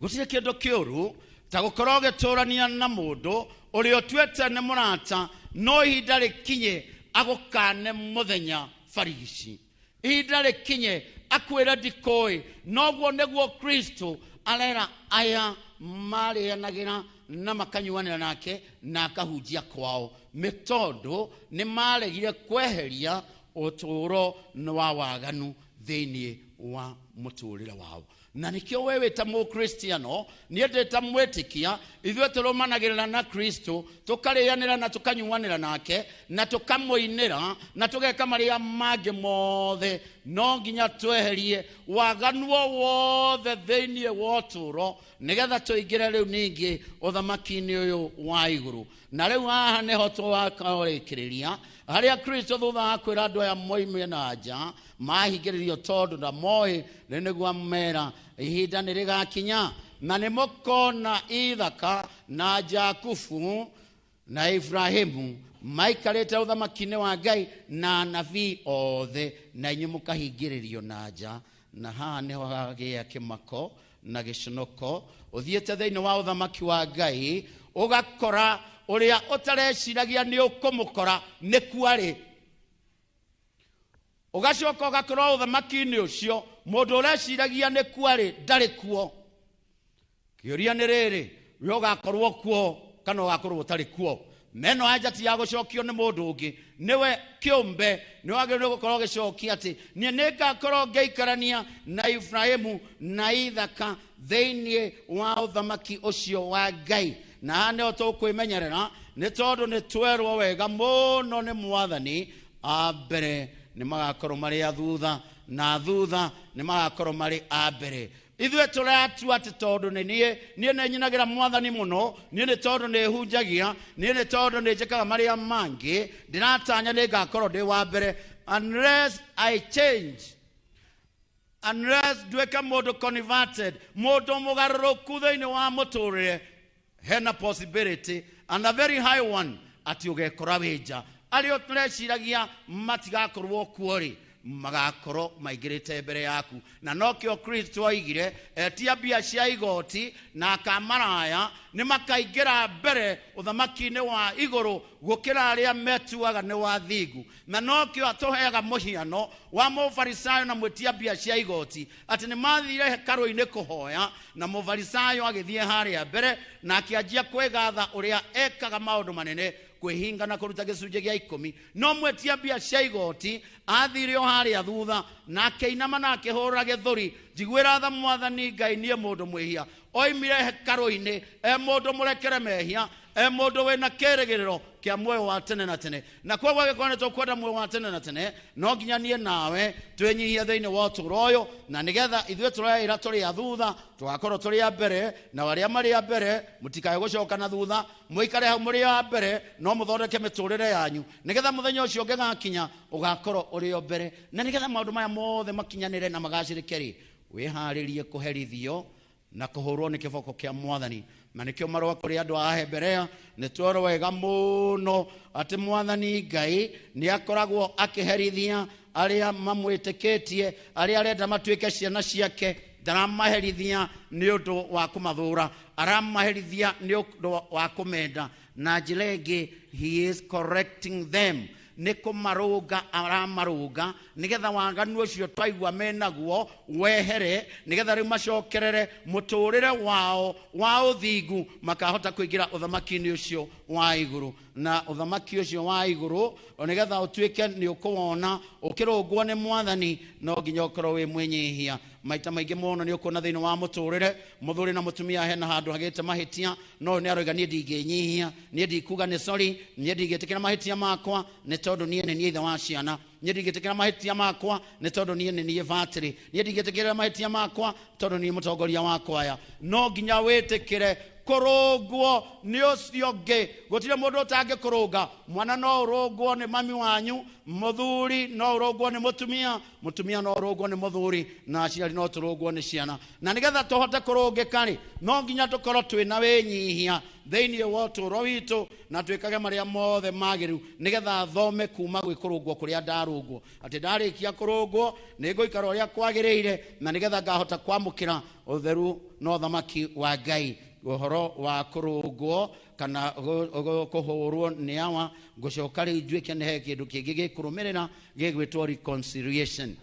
gũtirĩ kĩndũ kĩũru ta gũkorwo ũgĩtũrania na mũndũ ũrĩa ũtuĩte nĩ mũrata no ihinda rĩkinye agũkane mũthenya barigici ihinda rĩkinye akwĩre ndikũĩ noguo nĩguo Kristo arera aya marĩanagĩra na makanyuanĩra nake na akahunjia kwao nĩ tondũ nĩ maregire kweheria ũtũũro wa waganu thĩinĩ wa mũtũũrĩre wao na nikio wewe ta mũkristiano niĩ ndĩ ta mwĩtĩkia ithuĩ tũrũmanagĩrĩra na Kristo tũkarĩanĩra na tũkanyuanĩra nake na tũkamũinĩra na tũgeka marĩa mangĩ mothe no nginya tweherie waganu wothe thĩinĩ wa ũtũũro nĩgetha tũingĩre rĩu ningĩ ũthamaki-inĩ ũyũ wa igũrũ na rĩu haha nĩho tũkarĩkĩrĩria harĩa Kristo thutha wa kwĩra andũ aya moime na nja mahingĩrĩrio tondũ ndamoĩ rĩu nĩguo amera ihinda nĩ rĩgakinya na nĩ mũkona Ithaka na Jakubu na Ibrahimu maikarĩte ũthamaki-inĩ wa Ngai na anabii othe na inyuĩ mũkahingĩrĩrio na nja na haha nĩho hagĩa kĩmako na gĩconoko ũthiĩte thĩinĩ wa ũthamaki wa Ngai ũgakora ũrĩa ũtareciragia nĩ ũkũmũkora nĩ kwarĩ ũgacoka ũgakorwo ũthamaki-inĩ ũcio mũndũ ũreciragia nĩ kwarĩ ndarĩ kuo kĩũria nĩ rĩrĩ we ũgakorwo kuo kana ũgakorwo ũtarĩ kuo meno anja ti ya gũcokio nĩ mũndũ ũngĩ niwe kĩũmbe nĩ wagĩrĩirwo gũkorwo ũgĩcokia atĩ niĩ nĩngakorwo ngĩikarania na Ibrahimu na Ithaka thĩinĩ wa ũthamaki ũcio wa Ngai na haha nĩho tũkwĩmenyerera nĩ tondũ nĩ twerwo wega mũno nĩ Mwathani a mbere nĩ magakorwo marĩ a thutha na thutha nĩ magakorwo marĩ a mbere ithuĩ tũratua atĩ tondũ niĩ nĩ nyinagĩra Mwathani mũno niĩ nĩ tondũ nĩ hunjagia niĩ nĩ tondũ nĩ njĩkaga marĩa mangĩ ndĩratanya nĩ ngakorwo ndĩ wa mbere unless I change unless nduĩke mũndũ converted mũndũ mũgarũrũku thĩinĩ wa mũtũũrĩre hena possibility and a very high one ati ũgekora wĩnja arĩa tũreciragia matigakorwo kuo rĩ magakorwo maingĩrĩte mbere yaku na nokĩo Kristo oigire etia mbia cia igoti na akamaraya nĩ makaingĩra mbere ũthamaki-inĩ wa igũrũ gũkĩra arĩa metuaga nĩ wathingu na nokĩo atũheaga mũhiano wa mũfarisayo na mwĩtia mbia cia igoti atĩ nĩ mathire hekarũ-inĩ kũhoya na mũfarisayo agĩthiĩ harĩa mbere na akĩanjia kwĩgatha ũrĩa ekaga maũndũ manene kwĩhinga na kũruta gĩcunjĩ gĩa 10 no mwĩtia mbia cia igoti athire o harĩa thutha na akĩinama na akĩhũra gĩthũri njiguĩra tha Mwathani Ngai niĩ mũndũ mwĩhia oimire hekarũ-inĩ mũndũ mũrekere mehia mũndũ wĩna kĩrĩgĩrĩro kĩa muoyo wa tene na tene na koguo agĩkorwo nĩ tũkwenda muoyo wa tene na tene no nginya niĩ nawe twĩnyihie thĩinĩ wa ũtũũro ũyũ na nĩgetha ithuĩ tũreĩra tũrĩ a thutha tũgakorwo tũrĩ a mbere na arĩa marĩ a mbere mũtikae gũcoka na thutha mũikare hau mũrĩ a mbere no mũthondeke mĩtũũrĩre yanyu nĩgetha mũthenya ũcio ũngĩgakinya ũgakorwo ũrĩ o mbere na nĩgetha maũndũ maya mothe makinyanĩre na magacĩrĩke rĩ wĩharĩrie kũherithio na kũhũrwo nĩ kĩboko kĩa Mwathani na nĩkĩo marũa kũrĩ andũ a Heberea nĩ twerwo wega mũno atĩ Mwathani Ngai nĩ akoragwo akĩherithia arĩa mamwĩtĩkĩtie arĩa arenda matuĩke ciana ciake ndaramaherithia nĩ ũndũ wa kũmathũra aramaherithia nĩ ũndũ wa kũmenda na njĩra ĩngĩ he is correcting them nĩ kũmarũnga aramarũnga nĩgetha waganu ũcio twaigua menaguo wehere nĩgetha rĩu macokerere mũtũũrĩre wao wa ũthingu makahota kũingĩra ũthamaki-inĩ ũcio wa iguru na uthamaki ucio wa iguru onigetha utuike ni ukuwona ukirungwo ni mwathani no nginya ukorwo wi mwenyihia maita maingi muno ni ukona thiini wa muturire muthuri na mutumia hena handu hagite mahitia no ni aroiga nie ndinginyihia nie ndikuga ni sorry nie ndingitikira mahitia makwa ni tondu nie ni ithe wa ciana nie ndingitikira mahitia makwa ni tondu nie ni vatiri nie ndingitikira mahitia makwa tondu ni mutongoria wakwa aya no nginya witikire kurungwo ni ucio ngi gutire mundu utangi kurunga mwana no urungwo ni mami wanyu muthuri no urungwo ni mutumia no urungwo ni muthuri na aciari no turungwo ni ciana na nigetha tuhote kurungika ri no nginya tukorwo twina winyihia thiini wa uturo witu na twikage maria mothe magiru nigetha thome kuma gwi kurungwo kuria ndarungwo ati ndarikia kurungwo ni nguikara uria kwagiriire na nigetha ngahota kwamukira utheru no thamaki wa Ngai uhoro wa kurungwo kana kuhurwo ni awa gucoka ri njuike ne kindu kingi gikurumirira gigwitwo reconciliation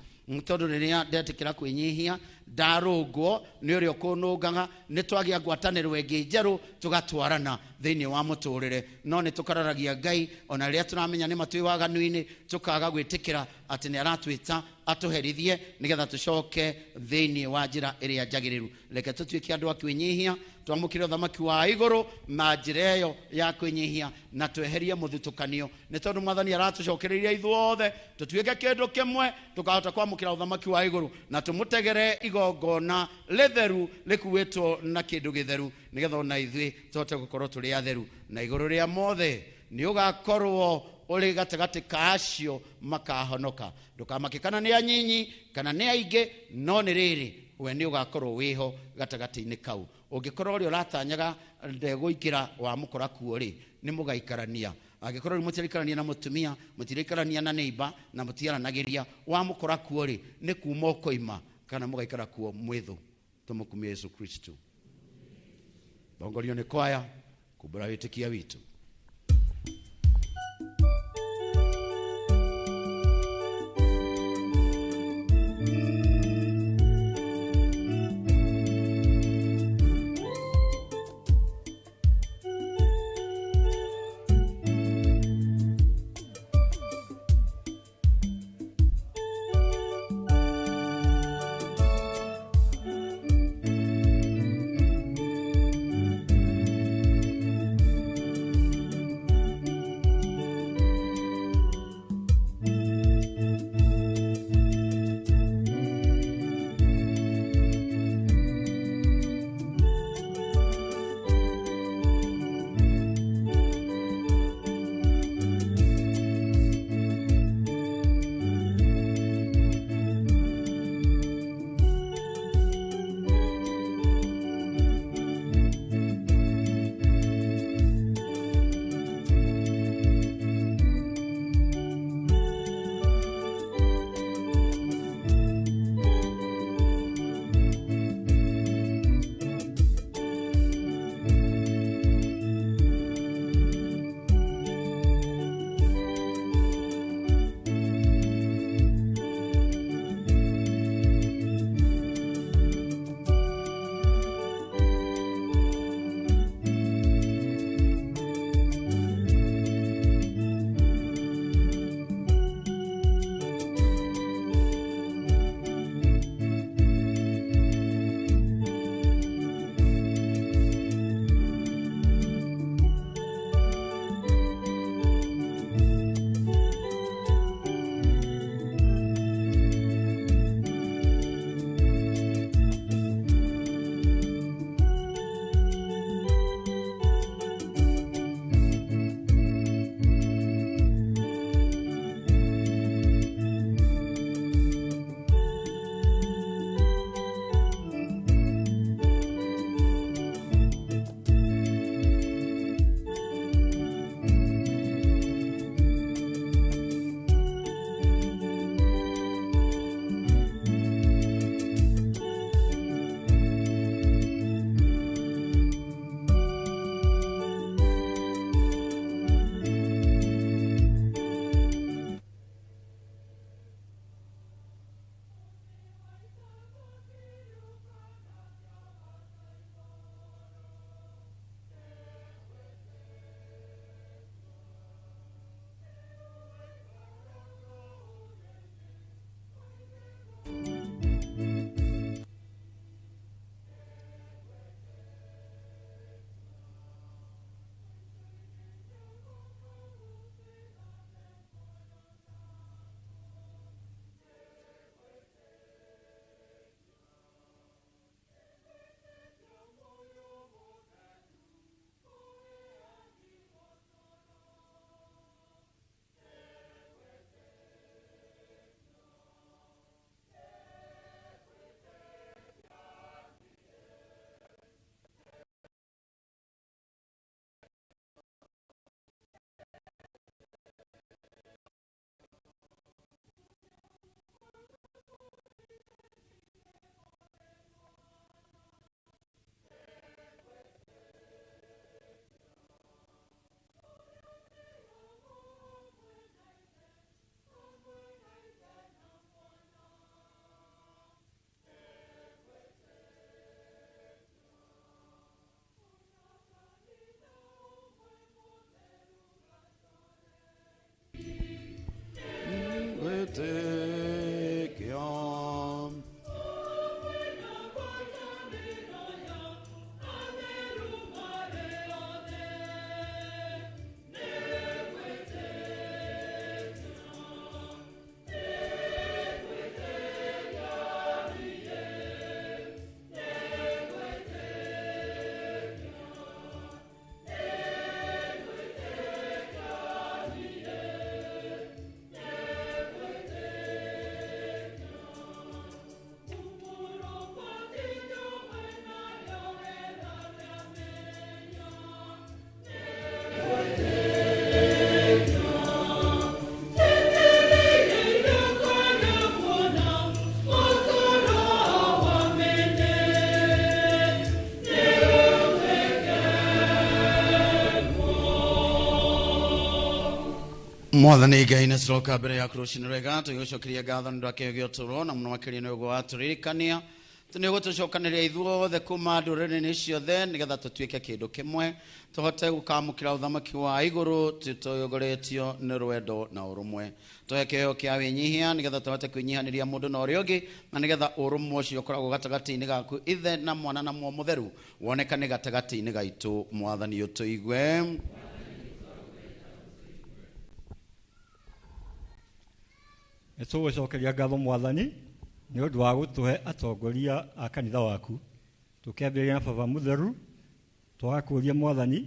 tondu riria ndetikira kwinyihia ndarungwo ni urio kunungaga ni twagia ngwataniro ingi njeru tugatwarana thiini wa muturire no ni tukararagia Ngai ona riria turamenya ni matwi waganuini tukaga gwitikira ati ni aratwita atuherithie nigetha tucoke thiini wa njira iria njagiriru reke tutuike andu akwinyihia twamukire thamaki wa iguru na njira iyo ya kwinyihia na tweherie muthutukanio ni tondu mwathani aratucokereria ithuothe tutuike kindu kimwe tukahota kwamukira thamaki wa iguru na tumutegere igongona letheru likuwetwo na kindu githeru nigetha ona ithui tuhote gukorwo turi atheru na iguru ria mothe ni ugakorwo uri gatagati ka acio makahonoka ndukamakikana ni anyinyi kana ni aingi no ni riri we ni ugakorwo wiho gatagati-ini kau ungikorwo uri uratanyaga ndeguikira wa mukora kuo ri ni mugaikarania angikorwo ri mutirikarania na mutumia mutirikarania na neighbor na mutiaranagiria wa mukora kuo ri ni kuma ukoima kana mugaikara kuo mwithu tumukumie Yesu Kristo bongorio ni kwaya kubura witikia witu mwathani ngai nä ciroka mbere yaku rå cinä rwega tå gä gå cokeria ngatho nä ndå akä gä å tå ro na må no makä ria nä å gå watå rirä kania tå nä gå tå cokanä ria ithuothe kuma ndå rä rä-inä ciothe nä getha tå tuä ke kä ndå kä mwe tå hote gå kamå kä ra å thamaki wa igå rå tå yogoretio nä rwendo na å rå mwe tå he kä heo kä a wä nyihia nä getha tå hote kwä nyihanä ria må ndå na å rä å ngä na nä getha å rå mwe å cio å koragwo gatagatä-inä gaku ithe na mwana na muo må theru wonekane gatagatä-inä gaitå mwathani å tå igue Nĩtũgũcokeria ngatho mwathani nĩ ũndũ wa gũtũhe atongoria a kanitha waku tũkĩambĩrĩria na baba mũtheru twagakũria mwathani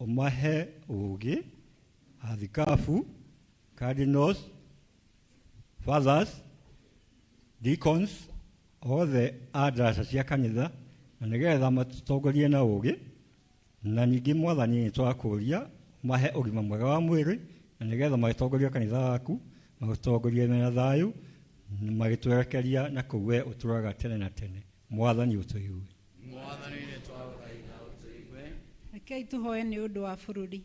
ũmahe ũũgĩ athikabu cardinals fathers deacons othe a ndaraca cia kanitha na nĩgetha matũtongorie na ũũgĩ na ningĩ mwathani nĩtwagakũria ũmahe ũgima mwega wa mwĩrĩ na nĩgetha magĩtongoria kanitha waku magĩtongorie na thayũ magĩtwerekeria na kũu we ũtũũraga tene na tene mwathani ũtũigue rekei tũhoe nĩ ũndũ wa bũrũri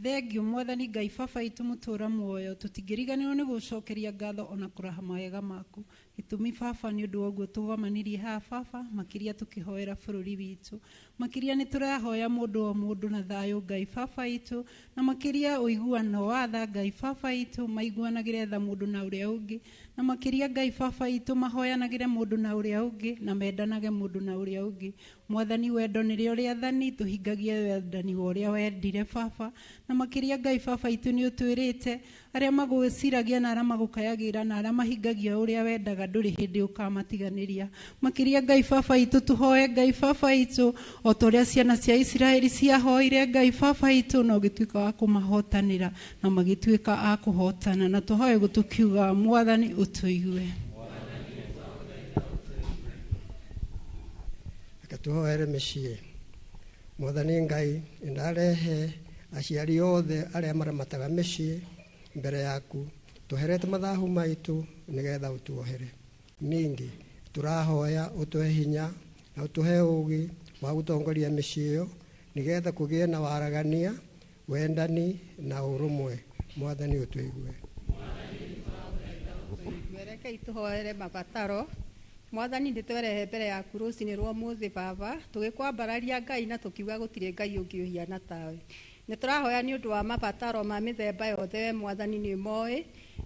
thengiũ mwathani ngai baba itũ mũtũũra muoyo tũtingĩriganĩrwo nĩ gũcokeria ngatho ona kũraha mawega maku gĩtũmi baba nĩ ũndũ wa ũguo tũgomanirie haha baba makĩria tũkĩhoera bũrũri witũ makĩria nĩ tũrahoya mũndũ o mũndũ na thayũ ngai baba itũ na makĩria ũiguano wa tha ngai baba itũ maiguanagĩre tha mũndũ na ũrĩa ũngĩ na makĩria ngai baba itũ mahoyanagĩre mũndũ na ũrĩa ũngĩ na mendanage mũndũ na ũrĩa ũngĩ mwathani wendo nĩrĩo rĩathani tũhingagie wendani wa ũrĩa wendire baba na makĩria ngai baba itũ nĩ ũtwĩrĩte arĩa magũciragia na arĩa magũkayagĩra na arĩa mahingagia ũrĩa wendaga ndũrĩ hĩndĩ ũkamatiganĩria makĩria ngai baba itũ tũhoe ngai baba itũ o ta ũrĩa ciana cia Isiraeli ciahoire ngai baba itũ na ũgĩtuĩka wa kũmahotanĩra na magĩtuĩka a kũhotana na tũhoe gũtũkiuga mwathani ũtũigue tũhoere mĩciĩ mwathani ngai nĩndarehe aciari othe arĩa maramataga mĩciĩ mbere yaku tũherete mathahu maitũ nĩgetha ũtuohere ningĩ tũrahoya ũtũhe hinya na ũtũhe ũũgĩ wa gũtongoria mĩciĩ ĩyo nĩgetha kũgĩe na waragania wendani na ũrũmwe mwathani ũtũigue rekei tũhoere mabataro mwathani ndĩtwerehe mbere yaku rũcinĩ rwa ũmũthĩ baba tũgĩkwambararia ngai na tũkiuga gũtirĩ ngai ũngĩ ũhiana tawe nĩ tũrahoya nĩ ũndũ wa mabataro ma mĩthemba yothe mwathani nĩ moĩ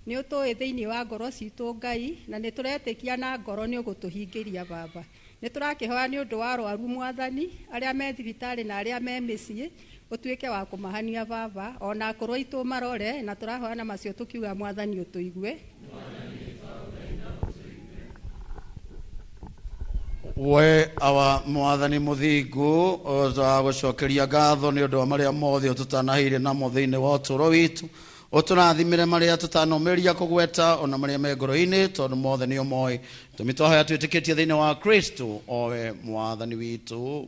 nĩ ũtũĩ thĩinĩ wa ngoro citũ ngai na nĩ tũretĩkia na ngoro nĩ ũgũtũhingĩria baba nĩ tũrakĩhoya nĩ ũndũ wa arwaru mwathani arĩa me thibitarĩ na arĩa me mĩciĩ ũtuĩke wa kũmahania baba ona akũrũ aitũ marore na tũrahoya na macio tũkiuga mwathani ũtũigue we awa mwathani mũthingu tũragũcokeria ngatho nĩ ũndũ wa marĩa mothe tũtanaheire namo thĩinĩ wa ũtũũro witũ ũtũrathimĩre marĩa tũtanomĩria kũgweta ona marĩa me ngoro-inĩ tondũ mothe nĩo moĩ tũmi twahoya twĩtĩkĩtie thĩinĩ wa Kristo o we mwathani witũ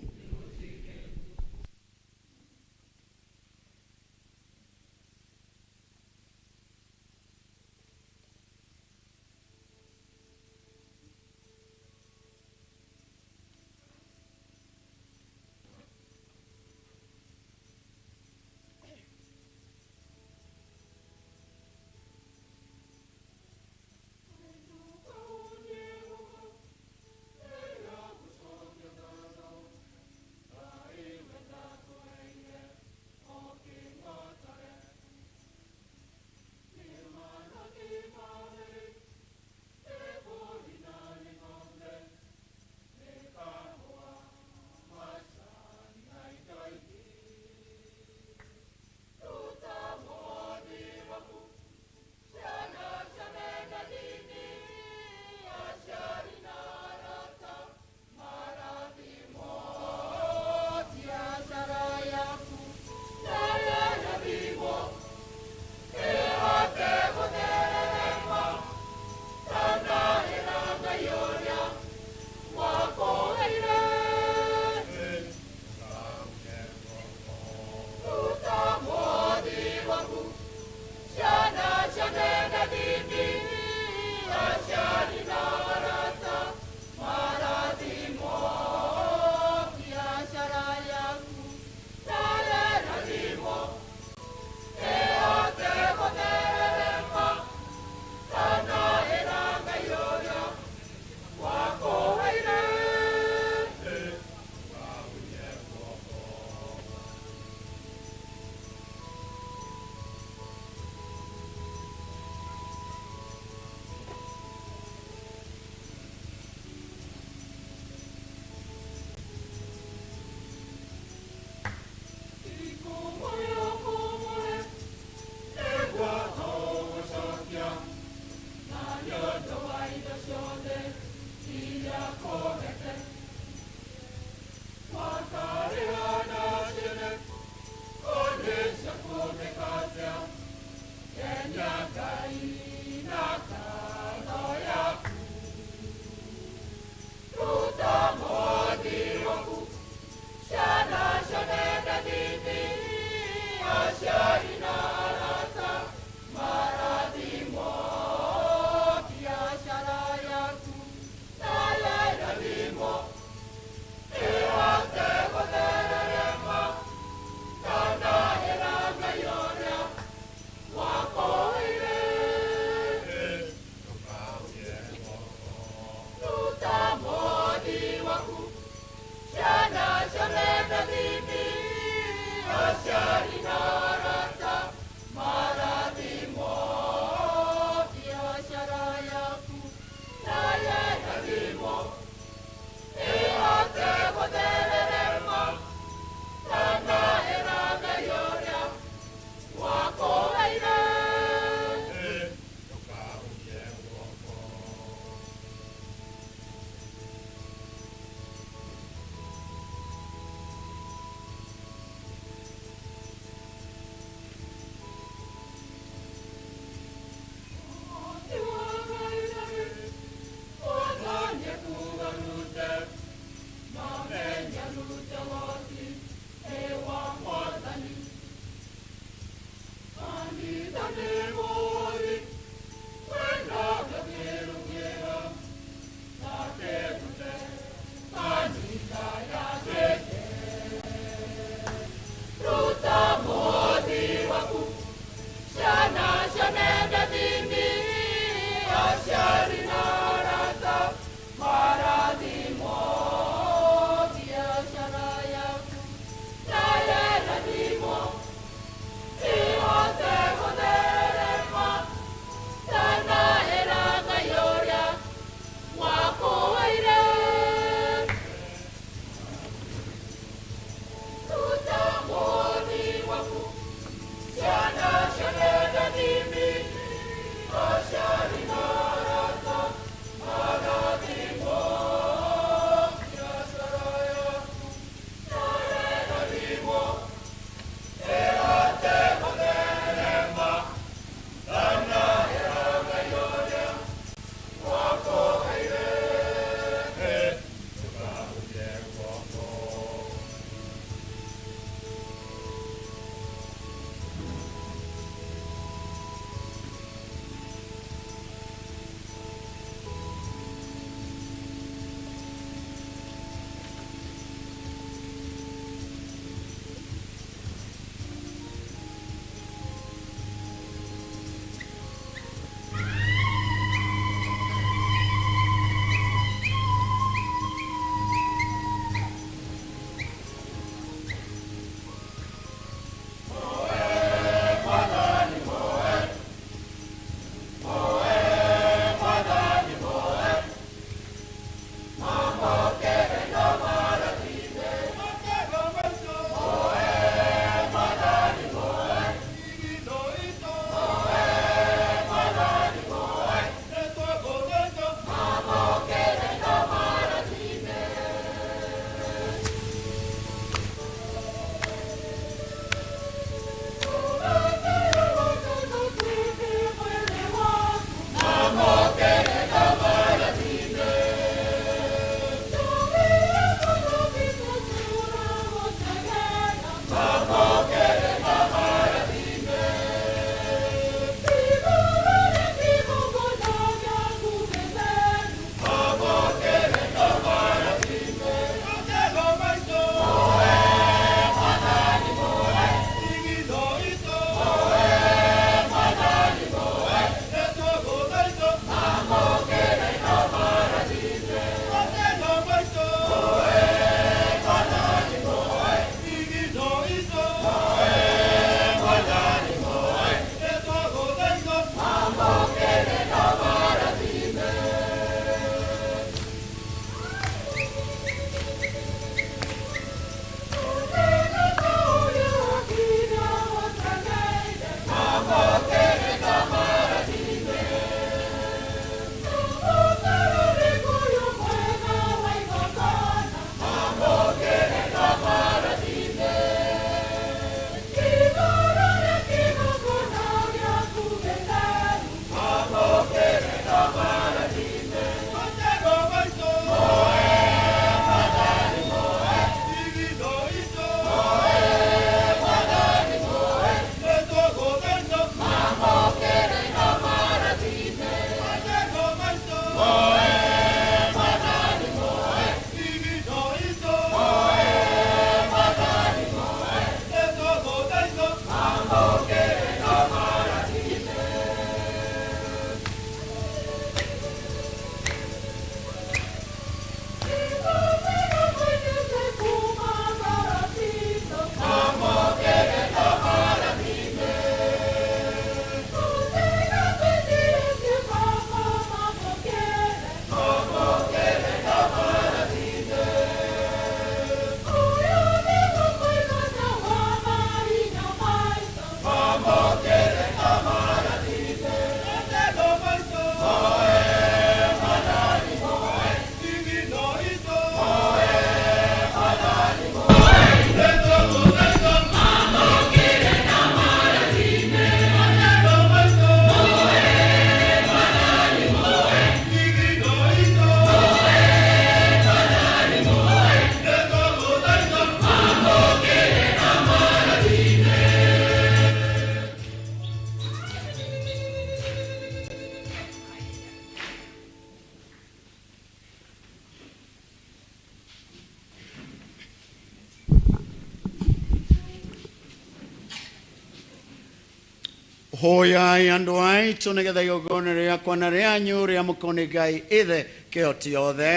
hoyai andu aitu nigetha igongona riakwa na rianyu ria mukoni Ngai ithe kihoti othe.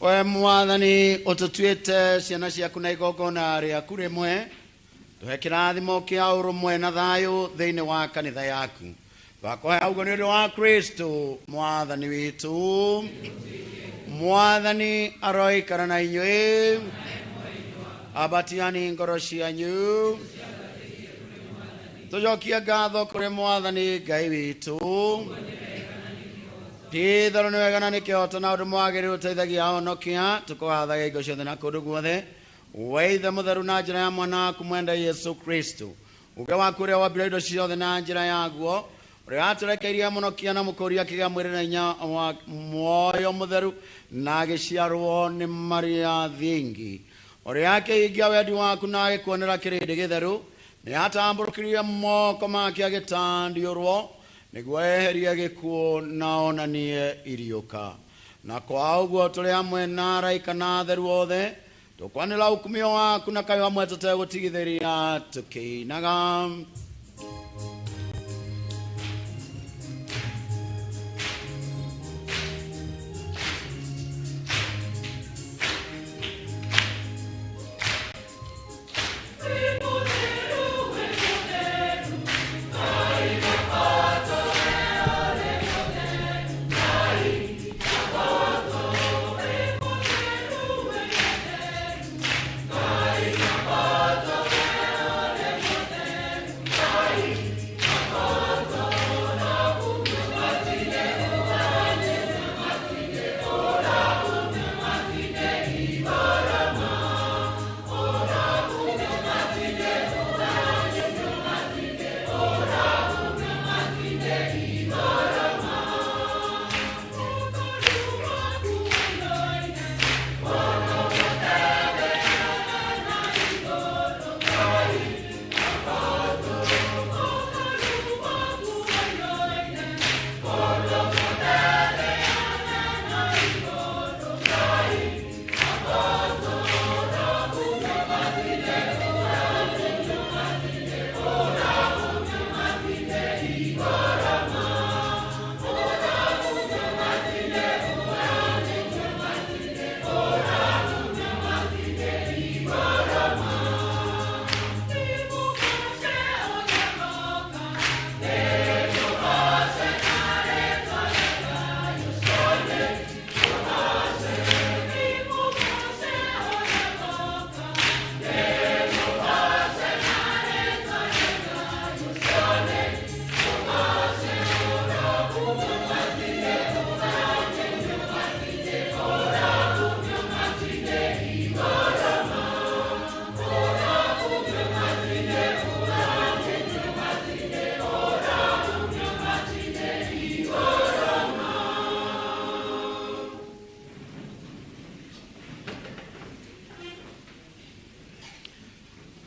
We Mwathani ututuite ciana ciaku na igongona riaku rimwe, tuhe kirathimo kia urumwe na thayu thiini wa kanitha yaku. Twakohe uguo ni undu wa Kristo Mwathani witu. Mwathani aroikara na inyui, abatiani ngoro cianyu. Tujokia ngatho kuri Mwathani Ngai witu. Tithoro ni wega na ni kihota na undu mwagiriru uteithagia ahonokia, tukuhathaga ingo ciothe na kundu guothe. Weithe mutheru na njira ya mwana waku mwenda Yesu Kristo, uge waku uria wambire indo ciothe na njira yaguo, uria aturekeirie munokia na mukuria kigia mwiri na inya wa muoyo mutheru na agiciarwo ni Maria thingi, uria akihingia wendi waku na agikuonera kirindi githeru, ni atamburukirie moko make agitandiurwo niguo eherie gikuo na onanie iriuka. Na kwa uguo turi hamwe na araika na atheru othe tukwanira ukumio waku na kayo hamwe tutegũtigithĩria tukiinaga.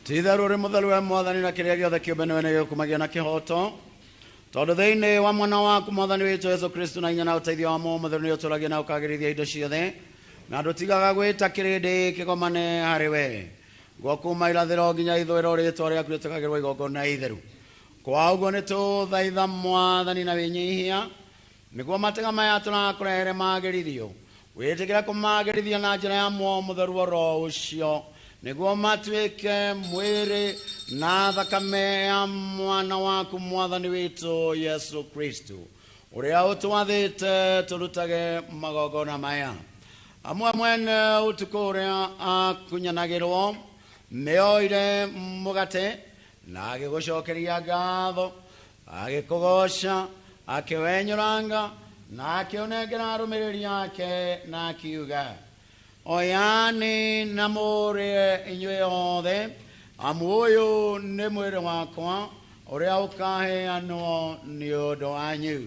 Titharu uri mutheru we Mwathani na kiria giothe kiumbe niwe nĩ gĩkumagia na kĩhoto, tondũ thĩinĩ wa mwana waku Mwathani witũ Yesu Kristo na inya na ũteithio wa Mũũ Mũtheru nĩ ũtũũragia na ũkagĩrithia indo ciothe, na ndũtigaga gwĩta kĩrĩndĩ kĩgomane harĩ we. Guo kuuma irathĩro nginya ithũĩro rĩĩtwa rĩaku rĩtũkagĩrwo igongona itheru. Kwa ũguo nĩ tũthaitha Mwathani na wĩnyihia, nĩguo matega maya tũrakũrehere magĩrithio, wĩtĩkĩre kũmagĩrithia na njĩra ya Mũũ Mũtheru o Roho ũcio, nĩguo matuĩke mwĩrĩ na thakame ya mwana waku Mwathani witũ Yesu Kristo, ũrĩa ũtwathĩte tũrutage magongona maya. Amwe mwene ũtukũ ũrĩa akunyanagĩrwo nĩoire mũgate na agĩgũcokeria ngatho, agĩkũgoca, akĩwenyũranga na akĩũnengera arũmĩrĩri ake na akiuga, oyani na mũrĩe inyuĩ othe, amu ũyũ nĩ mwĩrĩ wakwa ũrĩa ũkaheanwo nĩ ũndũ wanyu.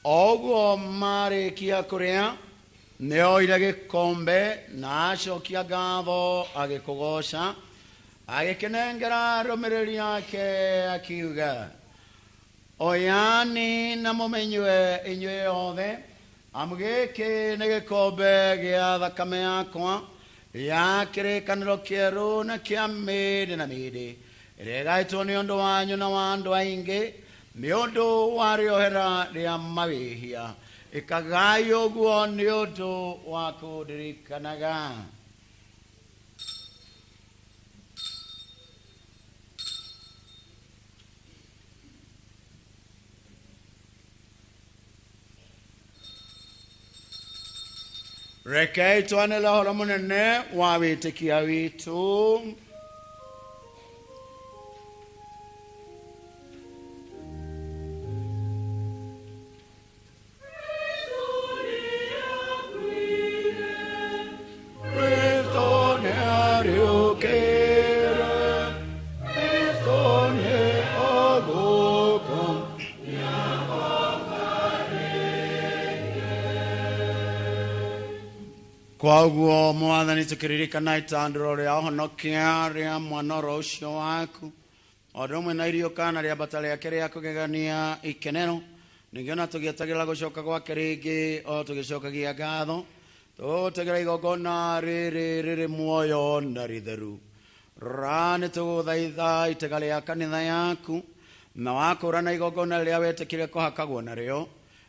Oguo marĩkia kũrĩa nĩoire gĩkombe na acokia ngatho agĩkũgoca agĩkĩnengera arũmĩrĩri ake akiuga, oyani na mũmenywe inyuĩ othe, amu gĩkĩ nĩ gĩkombe gĩa thakame yakwa ya kĩrĩkanĩro kĩerũ na kĩa mĩndĩ na mĩndĩ, ĩrĩa ĩgaĩtwo nĩ ũndũ wanyu na wa andũ aingĩ nĩ ũndũ wa rĩohera rĩa mawĩhia. Ĩkagai ũguo nĩ ũndũ wa kũndirikanaga. Rekei twanĩre ũhoro mũnene wa wĩtĩkia witũ. Kwa ũguo Mwathani tũkĩririkana itandũro rĩa ũhonokia rĩa mwana ũcio waku, o ũndũ ũmwe na irio kana rĩambata rĩake rĩa kũgegania ikenero, ningĩ ona tũgĩetagĩrĩra gũcoka gwake rĩngĩ o tũgĩcokagia ngatho, tũgũtegera igongona rĩrĩ muoyo na rĩtheru. Ra nĩ tũgũthaitha itega rĩa kanitha yaku, na wakũrana igongona rĩrĩa wetĩkire kũhakagwo narĩo,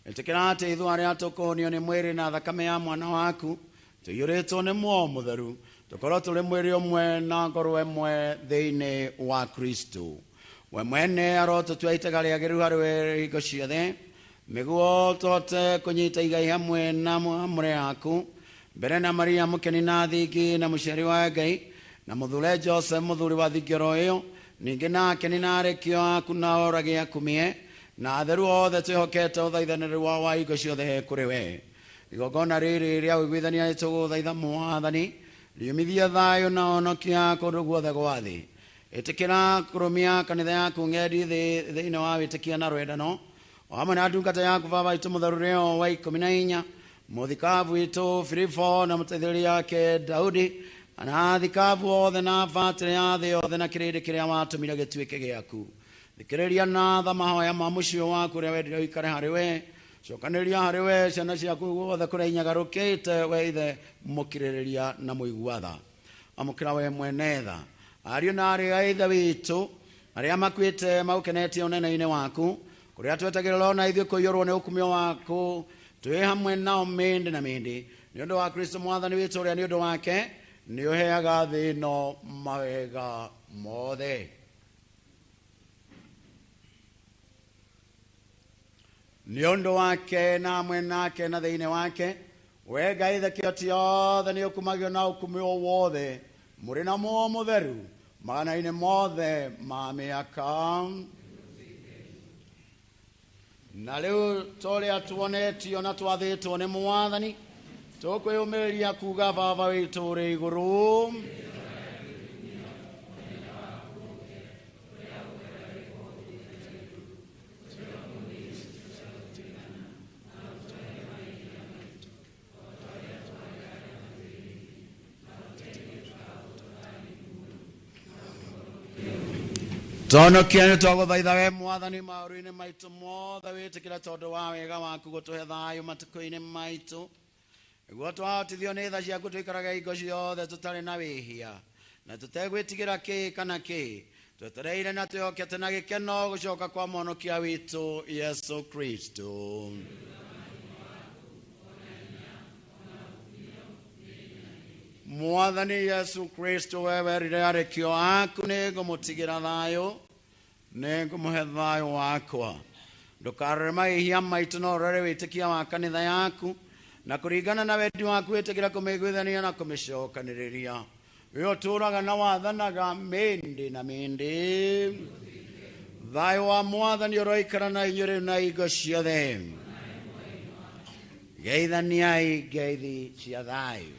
ĩtĩkĩra atĩ ithuĩ arĩa tũkũhonio nĩ mwĩrĩ na thakame ya mwana waku tũiyũrĩtwo nĩ Muoyo Mũtheru, tũkorwo tũrĩ mwĩrĩ ũmwe na ngoro ĩmwe thĩinĩ wa Kristo. We mwene arotũtua itega rĩagĩrĩru harĩwe hingo ciothe, nĩguo tũhote kũnyita igai hamwe na mũhamũre yaku, mbere na Maria mũkeni na thingi na mũciari wa Ngai, na mũthure Joseph mũthuri wa thingĩro ĩyo, ningĩ na akeni na arekio aku na orage akumie, na atheru othe twĩhokete ũthaithanĩrĩ wa hingo ciothe kũrĩ we. Igongona rĩrĩ rĩa ũiguithania nĩtũgũthaitha Mwathani riumithie thayũ na ũhonokia kũndũ guothe gwa thĩ. Ĩtĩkĩra kũrũmia kanitha yaku ng'endi thĩinĩ wa wĩtĩkia na rwendano, o hamwe na ndungata yaku baba witũ mũtheru Leo wa 14, mũthikabu witũ Filipo na mũteithĩrĩria wake Daudi, na athikabu othe na batĩrĩ ya thĩ yothe na kĩrĩndĩ kĩrĩa watũmire gĩtuĩke gĩaku. Thikĩrĩria na tha mahoya ma mũciĩ waku ũrĩa wendire ũikare harĩ we, cokanĩrĩria harĩ we ciana ciaku guothe kũrĩa inyagarũkĩte we ithe mũkirĩrĩria na mũigua tha. Amũkĩra we mwene tha ariũ na arĩ a ithe witũ arĩa makuĩte magũkenetie ũnene-inĩ waku, kũrĩa twetagĩrĩra ona ithuĩ kũiyũrwo nĩ ũkumio waku, twĩ hamwe nao mĩndĩ na mĩndĩ, nĩ ũndũ wa Kristo Mwathani witũ ũrĩa nĩ ũndũ wake nĩ ũheaga thĩ ĩno mawega mothe. Nĩ ũndũ wake na hamwe nake na thĩinĩ wake, we Ngai ithe kĩoti yothe nĩ ũkumagio na ũkumio wothe, mũrĩ na Muoyo Mũtheru magana-inĩ mothe ma mĩaka. Na rĩu tũrĩa tuonetio na twathĩtwo nĩ Mwathani, tũkwĩyũmĩrĩria kuuga baba witũ ũrĩ igũrũ. Tũhonokia nĩ twagũthaitha we Mwathani maũru-inĩ maitũ mothe, wĩtĩkĩre tondũ wa wega waku gũtũhe thayũ matukũ-inĩ maitũ, nĩguo twahotithio nĩ tha ciaku tũikarage hingo ciothe tũtarĩ na wĩhia na tũtegwĩtigĩra kĩ kana kĩ, twetereire na twĩhokete na gĩkeno gũcoka kwa Mwonokia witũ Yesu Kristo. Mwathani Yesu Kristo, we werire arekio aku nĩ ngũmũtigĩra thayũ, nĩ ngũmũhe thayũ wakwa. Ndũkarore mahĩhia maitũ no ũrore wĩtĩkia wa kanitha yaku, na kũringana na wendi waku wĩtĩkĩra kũmĩiguithania na kũmĩcokanĩrĩria. We ũtũũraga na wathanaga mĩndĩ na mĩndĩ. Thayũ wa Mwathani ũroikara na inyuĩ rĩu na hingo ciothe. Geithaniai ngeithi cia thayũ.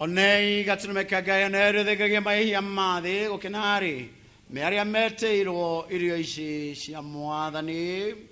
Onei gatunumeka Ngai oneru thegagia maihia mathi gukinari me aria meteirwo irio ici cia Mwathani.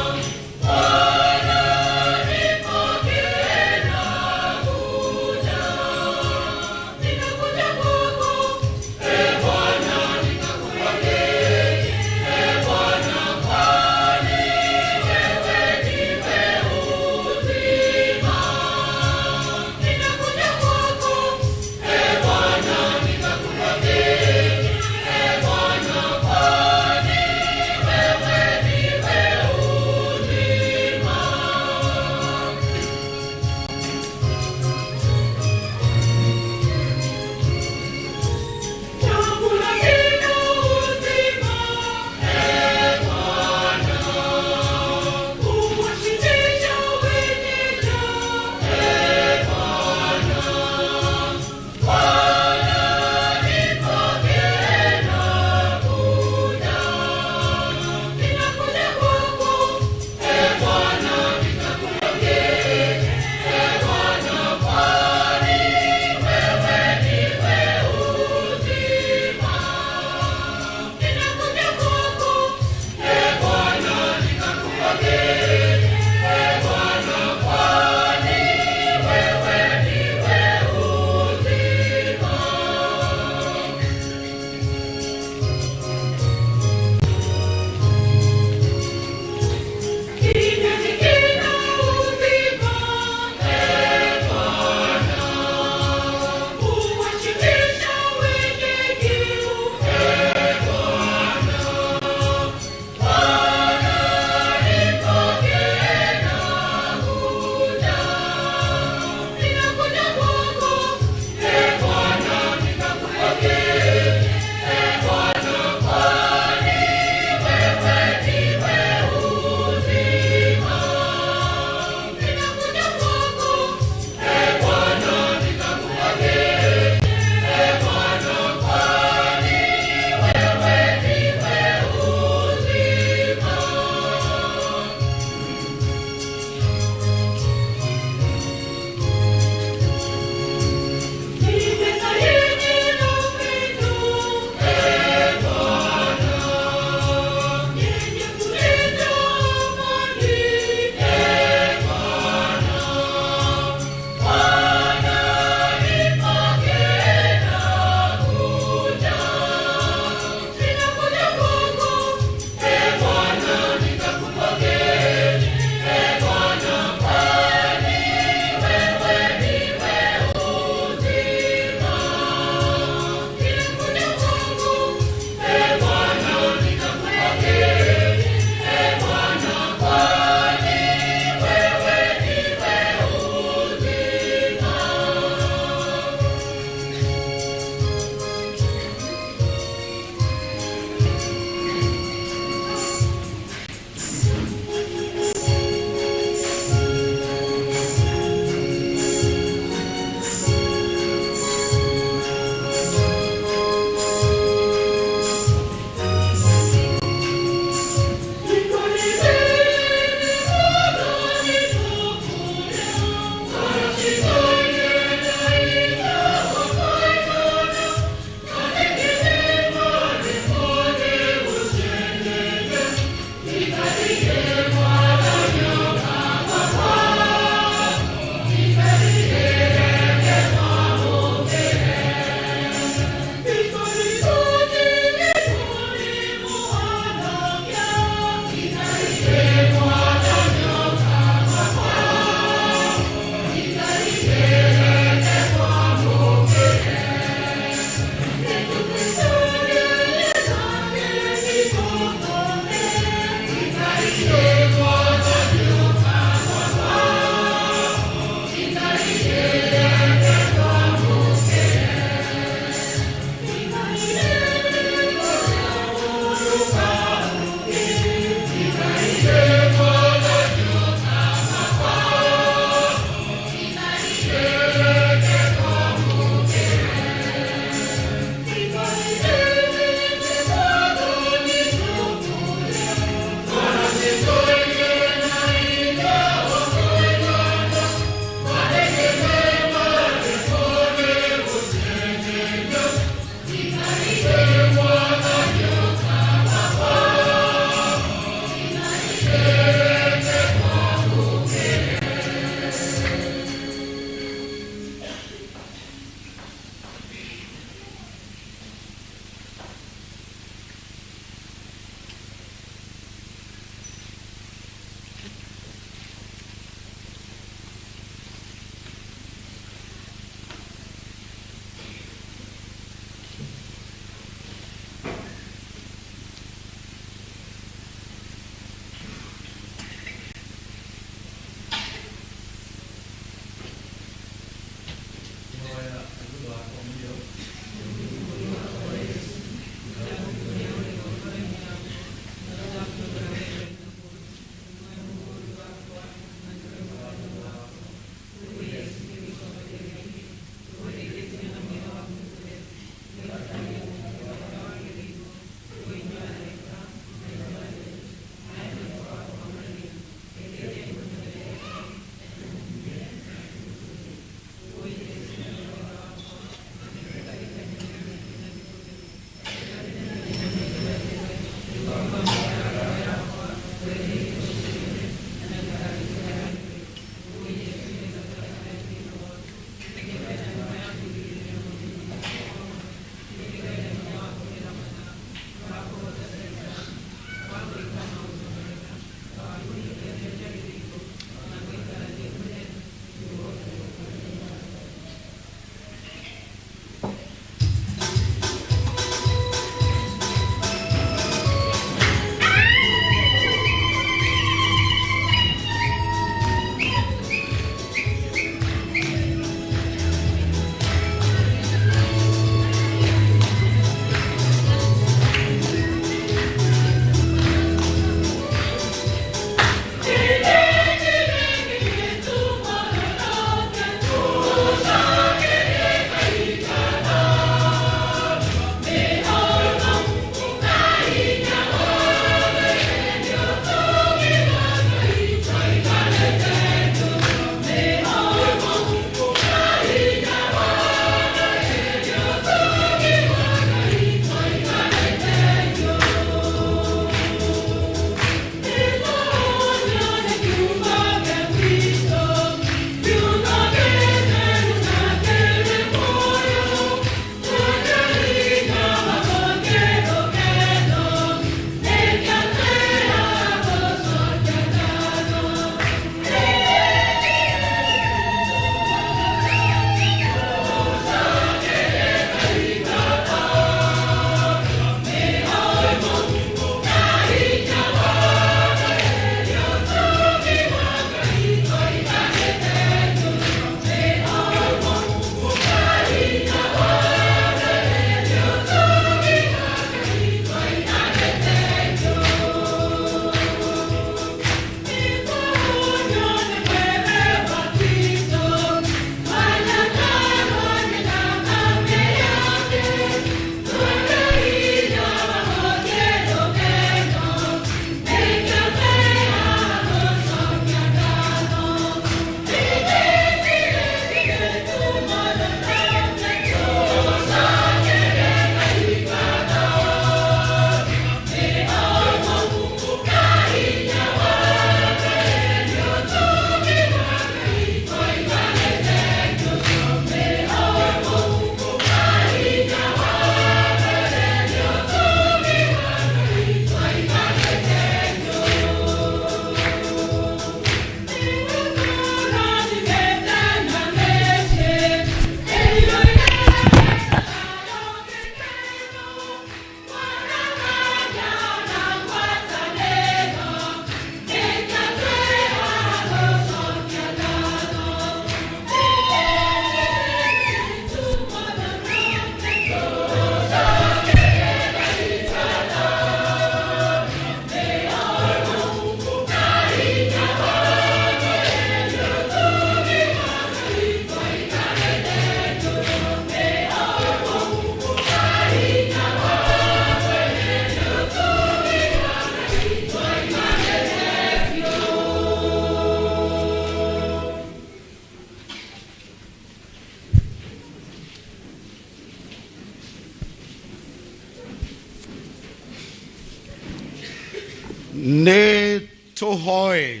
nĩ tũhoe.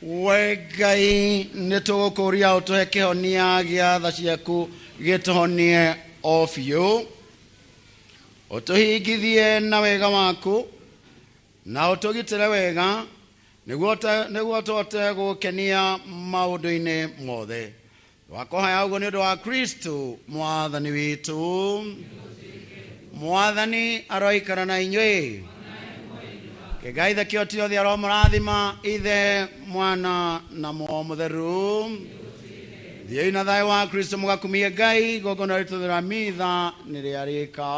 We Ngai nĩ tũgũkũria ũtũhe kĩhonia gĩa tha ciaku gĩtũhonie o biũ, ũtũhingithie na wega waku na ũtũgitĩre wega nĩguo tũhote gũkenia maũndũ-inĩ mothe. Twakohaya ũguo nĩ ũndũ wa Kristo mwathani witũ. Mwathani aroikara na inyuĩ. Ngai thakio tiothe aromũrathima Ithe, Mwana na Muoyo Mũtheru. Thiĩi na thayũ wa Kristo mũgakumie Ngai. Igongona ritũ rĩa mitha nĩ rĩarĩka.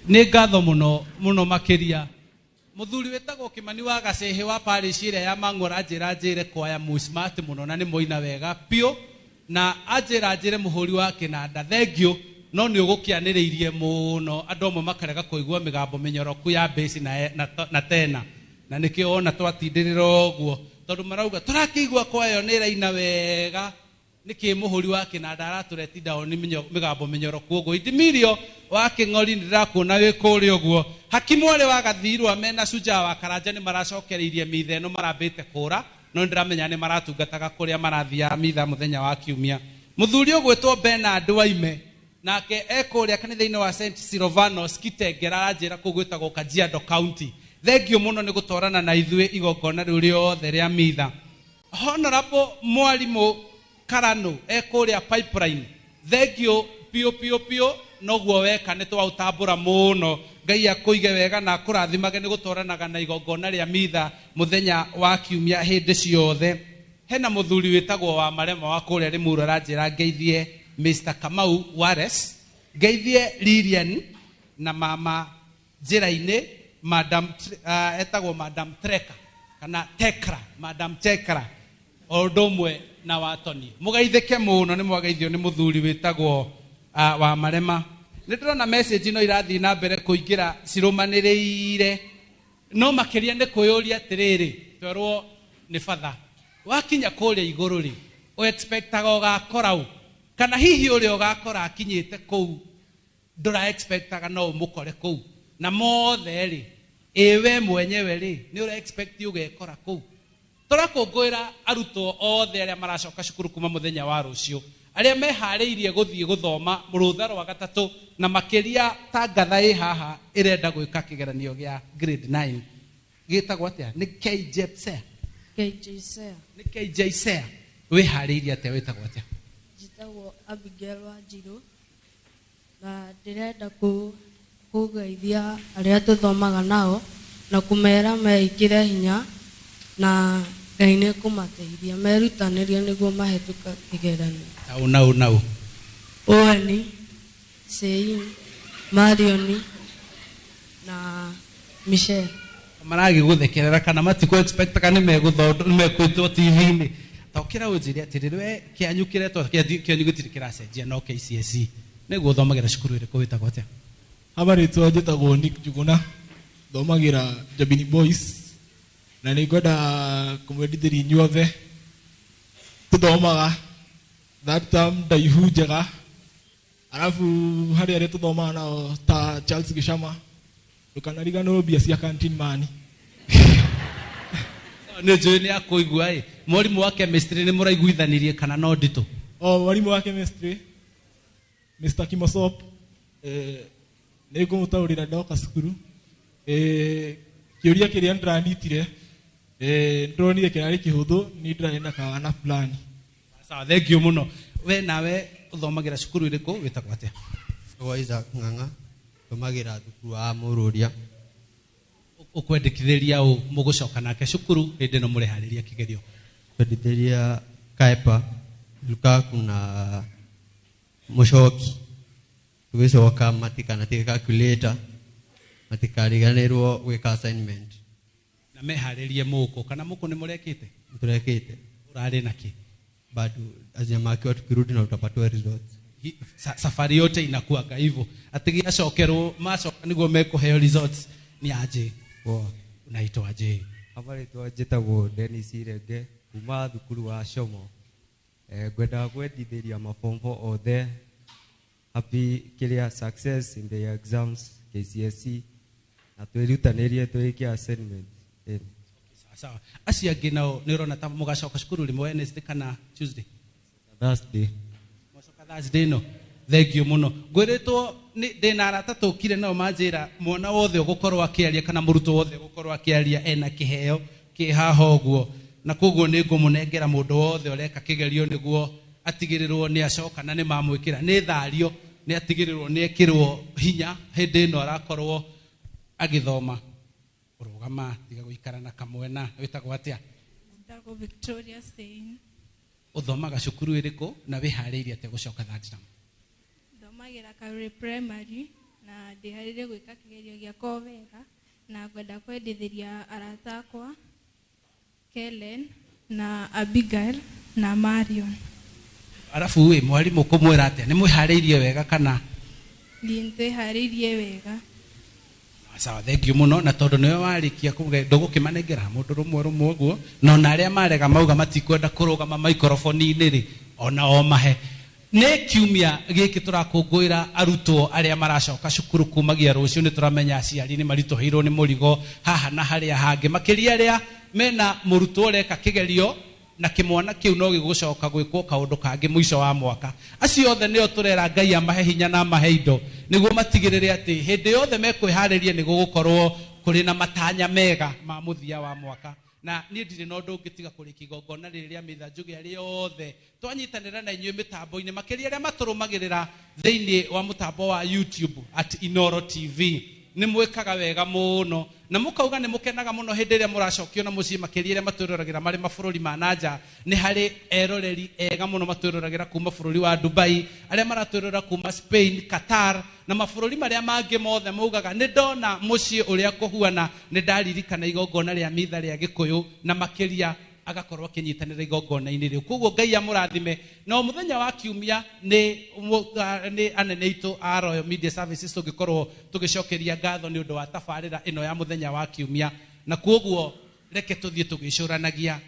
nĩ ngatho mũno makĩria mũthuri wĩtagwo Kĩmani wa Gacehe wa parish ĩrĩa ya Mang'ora njĩre kwaya smart mũno na nĩ moina wega piũ na njĩre mũhũri wa kĩnanda thengio no nĩ ũgũkĩanĩrĩirie mũno andũ amwe makarega kũigua mĩgambo mĩnyoroku ya bass na tena na nĩkĩo ona twatindĩrĩra ũguo tondũ marauga tũrakĩigua kwaya nĩ ĩraina wega nĩkĩ mũhũri wa kĩnanda aratũreti down mĩgambo mĩnyoroku ũguo Indimirio wa Kĩng'ori ndĩrakuona wĩ kũrĩa ũguo Hakimu arĩ wa Gathirwa mena Shujaa wa Karanja nĩ maracokereirie mitha ĩno marambĩte kũra no ndĩramenya nĩ maratungataga kũrĩa marathiaga mitha mũthenya wa Kiumia mũthuri ũgwĩtwo Bernard Waime nake ekũrĩa kanitha-inĩ wa St Silvanos Kitengera aranjĩra kũu gwĩtagwo Kajiado County thengio mũno nĩ gũtwarana na ithuĩ igongona rĩu rĩothe rĩa mitha Honorable Mwarimũ Karano ekũrĩa Pipeline thengio piũ noguo weka nĩ twaũtambũra mũno Ngai akũige wega na akũrathimage nĩ gũtwaranaga na igongona rĩa mitha mũthenya wa Kiumia hĩndĩ ciothe hena mũthuri wĩtagwo wa Marema wa kũrĩa Rĩmuru aranjĩra ngeithie Mr. Kamau Wares ngeithie Lilian na mama njĩra-inĩ Madam etagwo Madam Treka kana Tekra Madam Tekra o ũndũ ũmwe na Watoni mũgeithĩke mũno nĩ mwageithio nĩ mũthuri wĩtagwo wa Marema nĩ ndĩrona message ino irathiĩ na mbere kũingĩra cirũmanĩrĩire no makĩria nĩ kwĩyũria atĩrĩrĩ twerwo nĩ batha wakinya kũrĩa igũrũ rĩ expectaga ũgakora ũ kana hihi ũrĩa ũgakora akinyĩte kũu ndũra expectaga no ũmũkore kũu na mothe rĩ we mwenyewe rĩ nĩ ũra expect ũgekora kũu tũrakũngũĩra arutwo othe arĩa maracoka cukuru kuma mũthenya wa rũciũ arĩa meharĩirie gũthiĩ gũthoma rũtha rwa gatatũ na makĩria ta ngatha ĩ haha ĩrenda gwĩka kĩgeranio gĩa grade 9 gĩtagwo atĩa nĩ KJSEA nĩ KJSEA wĩharĩirie atĩa wĩtagwo atĩa njĩtagwo Abigail Wanjirũ na ndĩrenda kũgeithia arĩa tũthomaga nao na kũmera meĩkĩre hinya na Ngai nĩ kũmateithia merutanĩrie nĩguo mahĩtũka kĩgeranio nau Oweni Sein Marioni na Michelle maragĩgũthekerera kana matikũ expect kana nĩmegũthondwo TV-inĩ tokĩra ũnjĩre atĩrĩrĩ we kĩanyu kĩretwo kĩanyu gĩtirĩ kĩracenjia no KCSE nĩguo thomagĩra cukuru ĩrĩkũ wĩtagwo atĩa Habarĩtwo njĩtagwo Nick Njuguna thomagĩra Jabini Boys na nĩ ngwenda kũmwendithĩria inyuothe tũthomaga that term ndaihu njega arabu harĩ arĩa tũthomaga nao ta Charles Gĩcama ndũkanariganĩrwo mbia cia canteen money nĩ njũĩ nĩ akũigua mwarimũ wa chemistry nĩ mũraiguithanirie kana no nditũ mwarimũ wa chemistry Mr. Kimosop nĩ ngũmũtaũrĩra ndoka cukuru kĩũria kĩrĩa ndĩranitire ndĩronire kĩrarĩ kĩhũthũ nĩ ndĩrarĩ na kawana fulani sawa thengio mũno we nawe ũthomagĩra cukuru ĩrĩkũ wĩtagwo atĩa Isaac Ng'ang'a thomagĩra thukuru wa Mũrũria ũkwendekithĩria mũgũcoka nake cukuru hĩndĩ ĩno mũreharĩria kĩgerio kwendithĩria Kaipa Lukaku na Mũcoki tũgĩcoka matikanatige calculator matikariganĩrwo gwĩka assignment na meharĩrie mũkũ kana mũkũ nĩ mũrekĩte turekĩte ũrarĩ nakĩ bado aziamakiwa tukirudi na utapatiwa results safari yote inakuwa hivyo atigiacokerwo macoka niguo mekuheo results ni aje unaitwa aje Habarĩtwo njĩtagwo Dennis Irenge kuma thukuru wa Shomo ngwenda gwendithĩria mabombo othe happy clear success in the exams KCSE na twĩrutanĩrie twĩke assignment sawa acio angĩ nao nĩ ũrona ta mũgacoka cukuru rimwe Wednesday kana Tuesday Thursday mũcoka Thursday no thengio mũno ngwĩrĩtwo ndĩna arata tũkire nao manjĩra mwana wothe ũgũkorwo akĩaria kana mũrutwo wothe ũgũkorwo akĩaria ena kĩheo kĩ haha ũguo na koguo nĩ ngũmũnengera mũndũ wothe ũreka kĩgerio nĩguo atigĩrĩrwo nĩ acoka na nĩ mamwĩkĩra nĩ thario nĩ atigĩrĩrwo nĩ ekĩrwo hinya hĩndĩ ĩno arakorwo agĩthoma ũrũgama tiga gũikara na kamwena wĩtagwo atĩa Ndagwo Victoria Sein ũthomaga cukuru ĩrĩkũ na wĩharĩirie atĩa gũcoka third term thomagĩra Karuri Primary na ndiharire gwika kigerio giakwa wega na ngwenda kwendithĩria arata akwa Kellen na Abigail na Marion. Arafu we mwalimu kumwira atia ni mwiharĩirie wega kana Ndĩharĩirie wega. sawa thank you muno na tondu niwe warikia kuge ndugukimanengera mundu rumwe guo no na aria marega mauga matikwenda kurugama microphone-ini ri ona o mahe ne kiumia giki turakungwira arutwo aria maracoka cukuru kumagia rucio ni turamenya aciari ni maritoheirwo ni murigo haha na haria hangi makiria aria mena murutwo reka kigerio na kimwana kiu no gigucoka gwikwo kaundu kangi mwisho wa mwaka acio othe nio turera Ngai amahe hinya na amahe indo niguo matigirire ati hindi yothe mekwiharirie ni gugukorwo kuri na matanya mega ma muthia wa mwaka na ni ndire no ndungitiga kuri kigongona riria mithanjugi ari yothe twanyitanira na inyuĩ mitambo-ini makiria aria maturumagirira thiini wa mutambo wa YouTube at Inoro TV ni mwikaga wega muno na mukauga ni mukenaga muno hindi iria muracokio na mucii makiria aria matwirораgira mari mabũrũri ma nanja ni hari eroreri ega muno matwirораgira kuma bũrũri wa Dubai aria maratwirora kuma Spain Qatar na mabũrũri maria mangi mothe mugaga ni ndona mucii uria kuhuana ni ndaririkana igongona ria mitha ria Gikuyu na makiria agakorwo akinyitanira igongona-ini riu koguo Ngai amurathime no muthenya wa kiumia ni anene itu a Royal Media Services tugikorwo tugicokeria ngatho ni undu wa tabarira ino ya muthenya wa kiumia na koguo reke tuthie tugicuranagia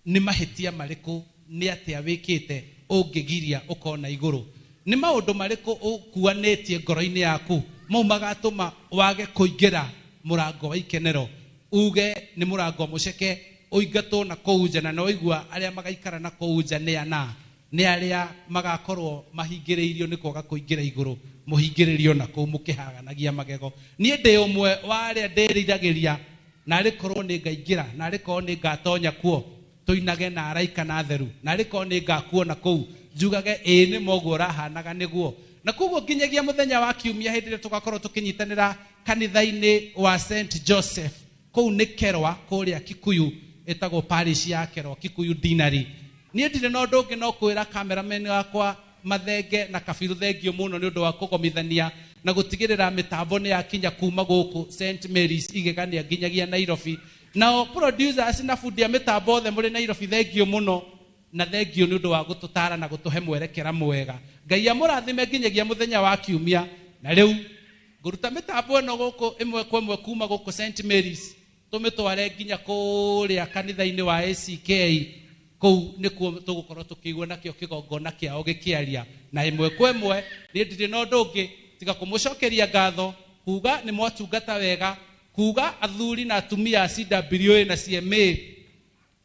ni mahitia mariku ni atia wikite ungigiria ukona iguru ni maundu mariku ukuanetie ngoro-ini yaku mau magatuma wage kuingira murango wa ikenero uge ni murango muceke uigatwo na kouja na noigua aria magaikara na kouja ne ana ne aria magakorwo mahingiriirio ni kwaga kuingira iguru muhingiririo na kou mukihaganagia magego nie ndi umwe wa aria ndiriragiria na arikorwo ni ngaingira na arikorwo ni ngatonya kuo tuinage na araika na theru na arikorwo ni ngakuona kou njugage ni moguo rahanaga niguo na koguo nginyagia muthenya wa kiumia hindi ria tugakorwo tukinyitanira kanitha-ini wa St Joseph kou ni Kerwa kuria Kikuyu etagwo parish ya Kerwa Kikuyu Dinari nie ndire no ndungi no kwira cameraman wakwa Mathenge na Kabiru thengio muno ni undu wa kugomithania na gutigirira mitambo ni yakinya kuma guku St Mary's igegania nginyagia Nairobi nao producers na fundi ya mitambo othe muri Nairobi thengio muno na thengio ni undu wa gututara na gutuhe mwerekera mwega Ngai amurathime nginyagia muthenya wa kiumia na riu nguruta mitambo no guku imwe kwa imwe kuma guku St Mary's tumitware nginya kuria kanitha-ini wa ACK kou nikuo tugukorwo tukigwa nakio kigongona kiao gikiaria na imwe kwa imwe ni ndire no ndungi tiga kumucokeria ngatho kuga ni mwatungata wega kuga athuri na atumia CWA na CMA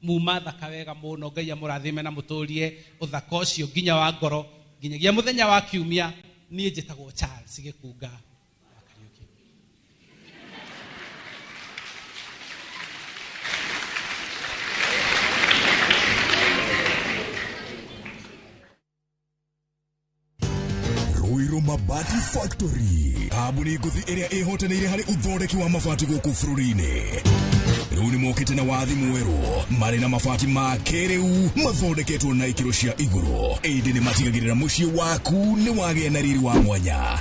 muma thaka wega muno Ngai amurathime na muturie uthaka ucio nginya wa ngoro nginyagia muthenya wa kiumia nie njitagwo Charles Gikunga. Ruiru Mabati Factory kambuni nguthi iria ihotanĩire harĩ uthondeki wa mabati gũkũ bũrũri-inĩ rĩu nĩ mokĩte na wathi mwerũ marĩ na mabati ma kĩrĩu mathondeketwo na ikĩro cia igũrũ ĩndĩ nĩ matigagĩrĩra mũciĩ waku nĩ wagĩa na riri wa mwanya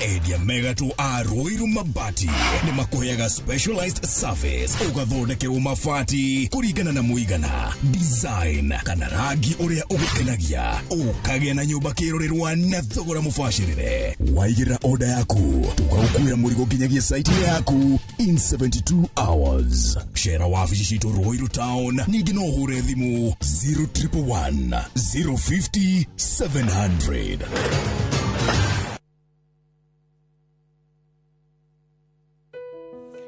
endia megatũ a Ruiru Mabati nĩ makũheaga specialized service ũgathondekerwo mabati kũringana na mũigana design kana rangi ũrĩa ũgũkenagia ũkagĩa na nyũmba kĩrorerwa na thogora mũbacĩrĩre waigĩrĩra order yaku tũgagũkuĩra mũrigo nginyagia site yaku in 72 hours Shera wabici citũ Ruiru Town ningĩ no ũhũre thimũ 0111 050 700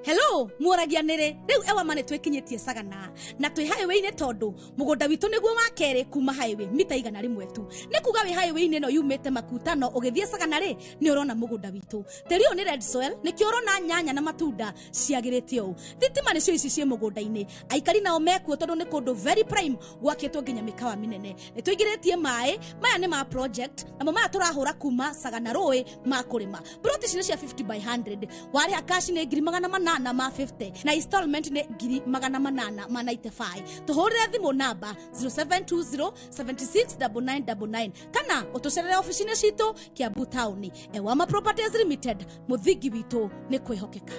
Hello, muoragia nere. Riu ewa mane twekinyitie Sagana. Na twi highway-ini tondu mugunda witu niguo wa keri kuma highway mita igana rimwe tu. Ni kuga wi highway-ini no yumite Makutano ugithie Sagana ri ni urona mugunda witu. Teri uyu ni red soil ni kiorona nyanya na matunda ciagirite u. Thitima ni cio ici cie mugunda-ini. Aikari nao mekuo tondu ni kundu very prime gwakitwo nginya mikawa minene. Ni tuigiritie mai, maya ni ma project na mama turahura kuma Sagana roi ma kurima. Broti cine cia 50 by 100. Wari akashi ni 800 ma 50 na installment ni 895 tuhurire thimu namba 0720 769999 kana utucerere ofisini citu Kiambu Town. Ewama Properties Limited, muthingi witu ni kwihokeka.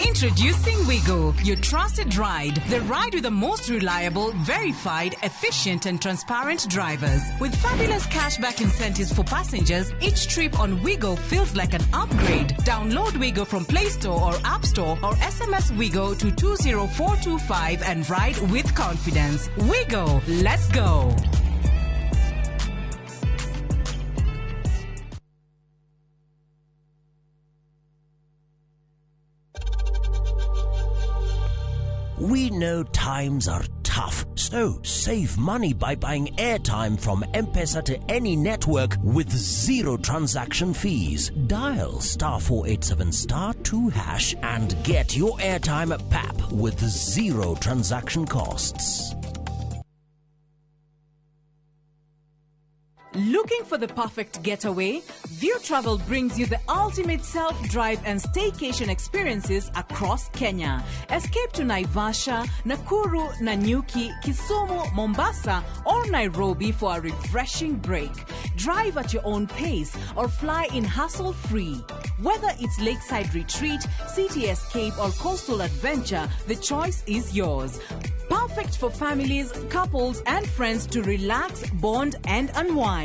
Introducing Wigo, your trusted ride. The ride with the most reliable, verified, efficient and transparent drivers. With fabulous cashback incentives for passengers, each trip on Wigo feels like an upgrade. Download Wigo from Play Store or App Store or SMS Wigo to 20425 and ride with confidence. Wigo, let's go. We know times are tough, so save money by buying airtime from M-Pesa to any network with zero transaction fees. Dial *487*2# and get your airtime PAP with zero transaction costs. Looking for the perfect getaway? View Travel brings you the ultimate self-drive and staycation experiences across Kenya. Escape to Naivasha, Nakuru, Nanyuki, Kisumu, Mombasa, or Nairobi for a refreshing break. Drive at your own pace or fly in hassle-free. Whether it's lakeside retreat, city escape, or coastal adventure, the choice is yours. Perfect for families, couples, and friends to relax, bond, and unwind.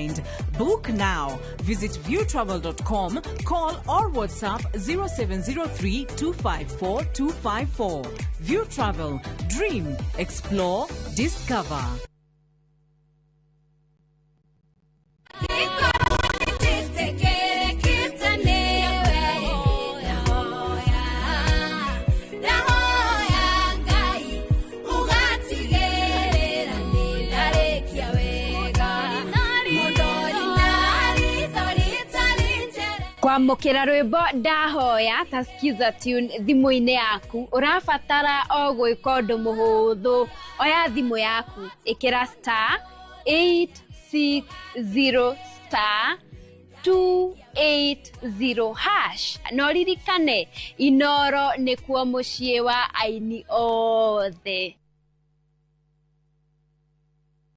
Book now. Visit viewtravel.com, call or WhatsApp 0703 254 254. View Travel. Dream, explore, discover. Kwamukira rwimbo ndahoya taskiza tune thimu-ini yaku urabatara o gwika undu muhuthu oya thimu yaku ikira *860*280# no ririkane Inoro nikuo mucii wa aini othe.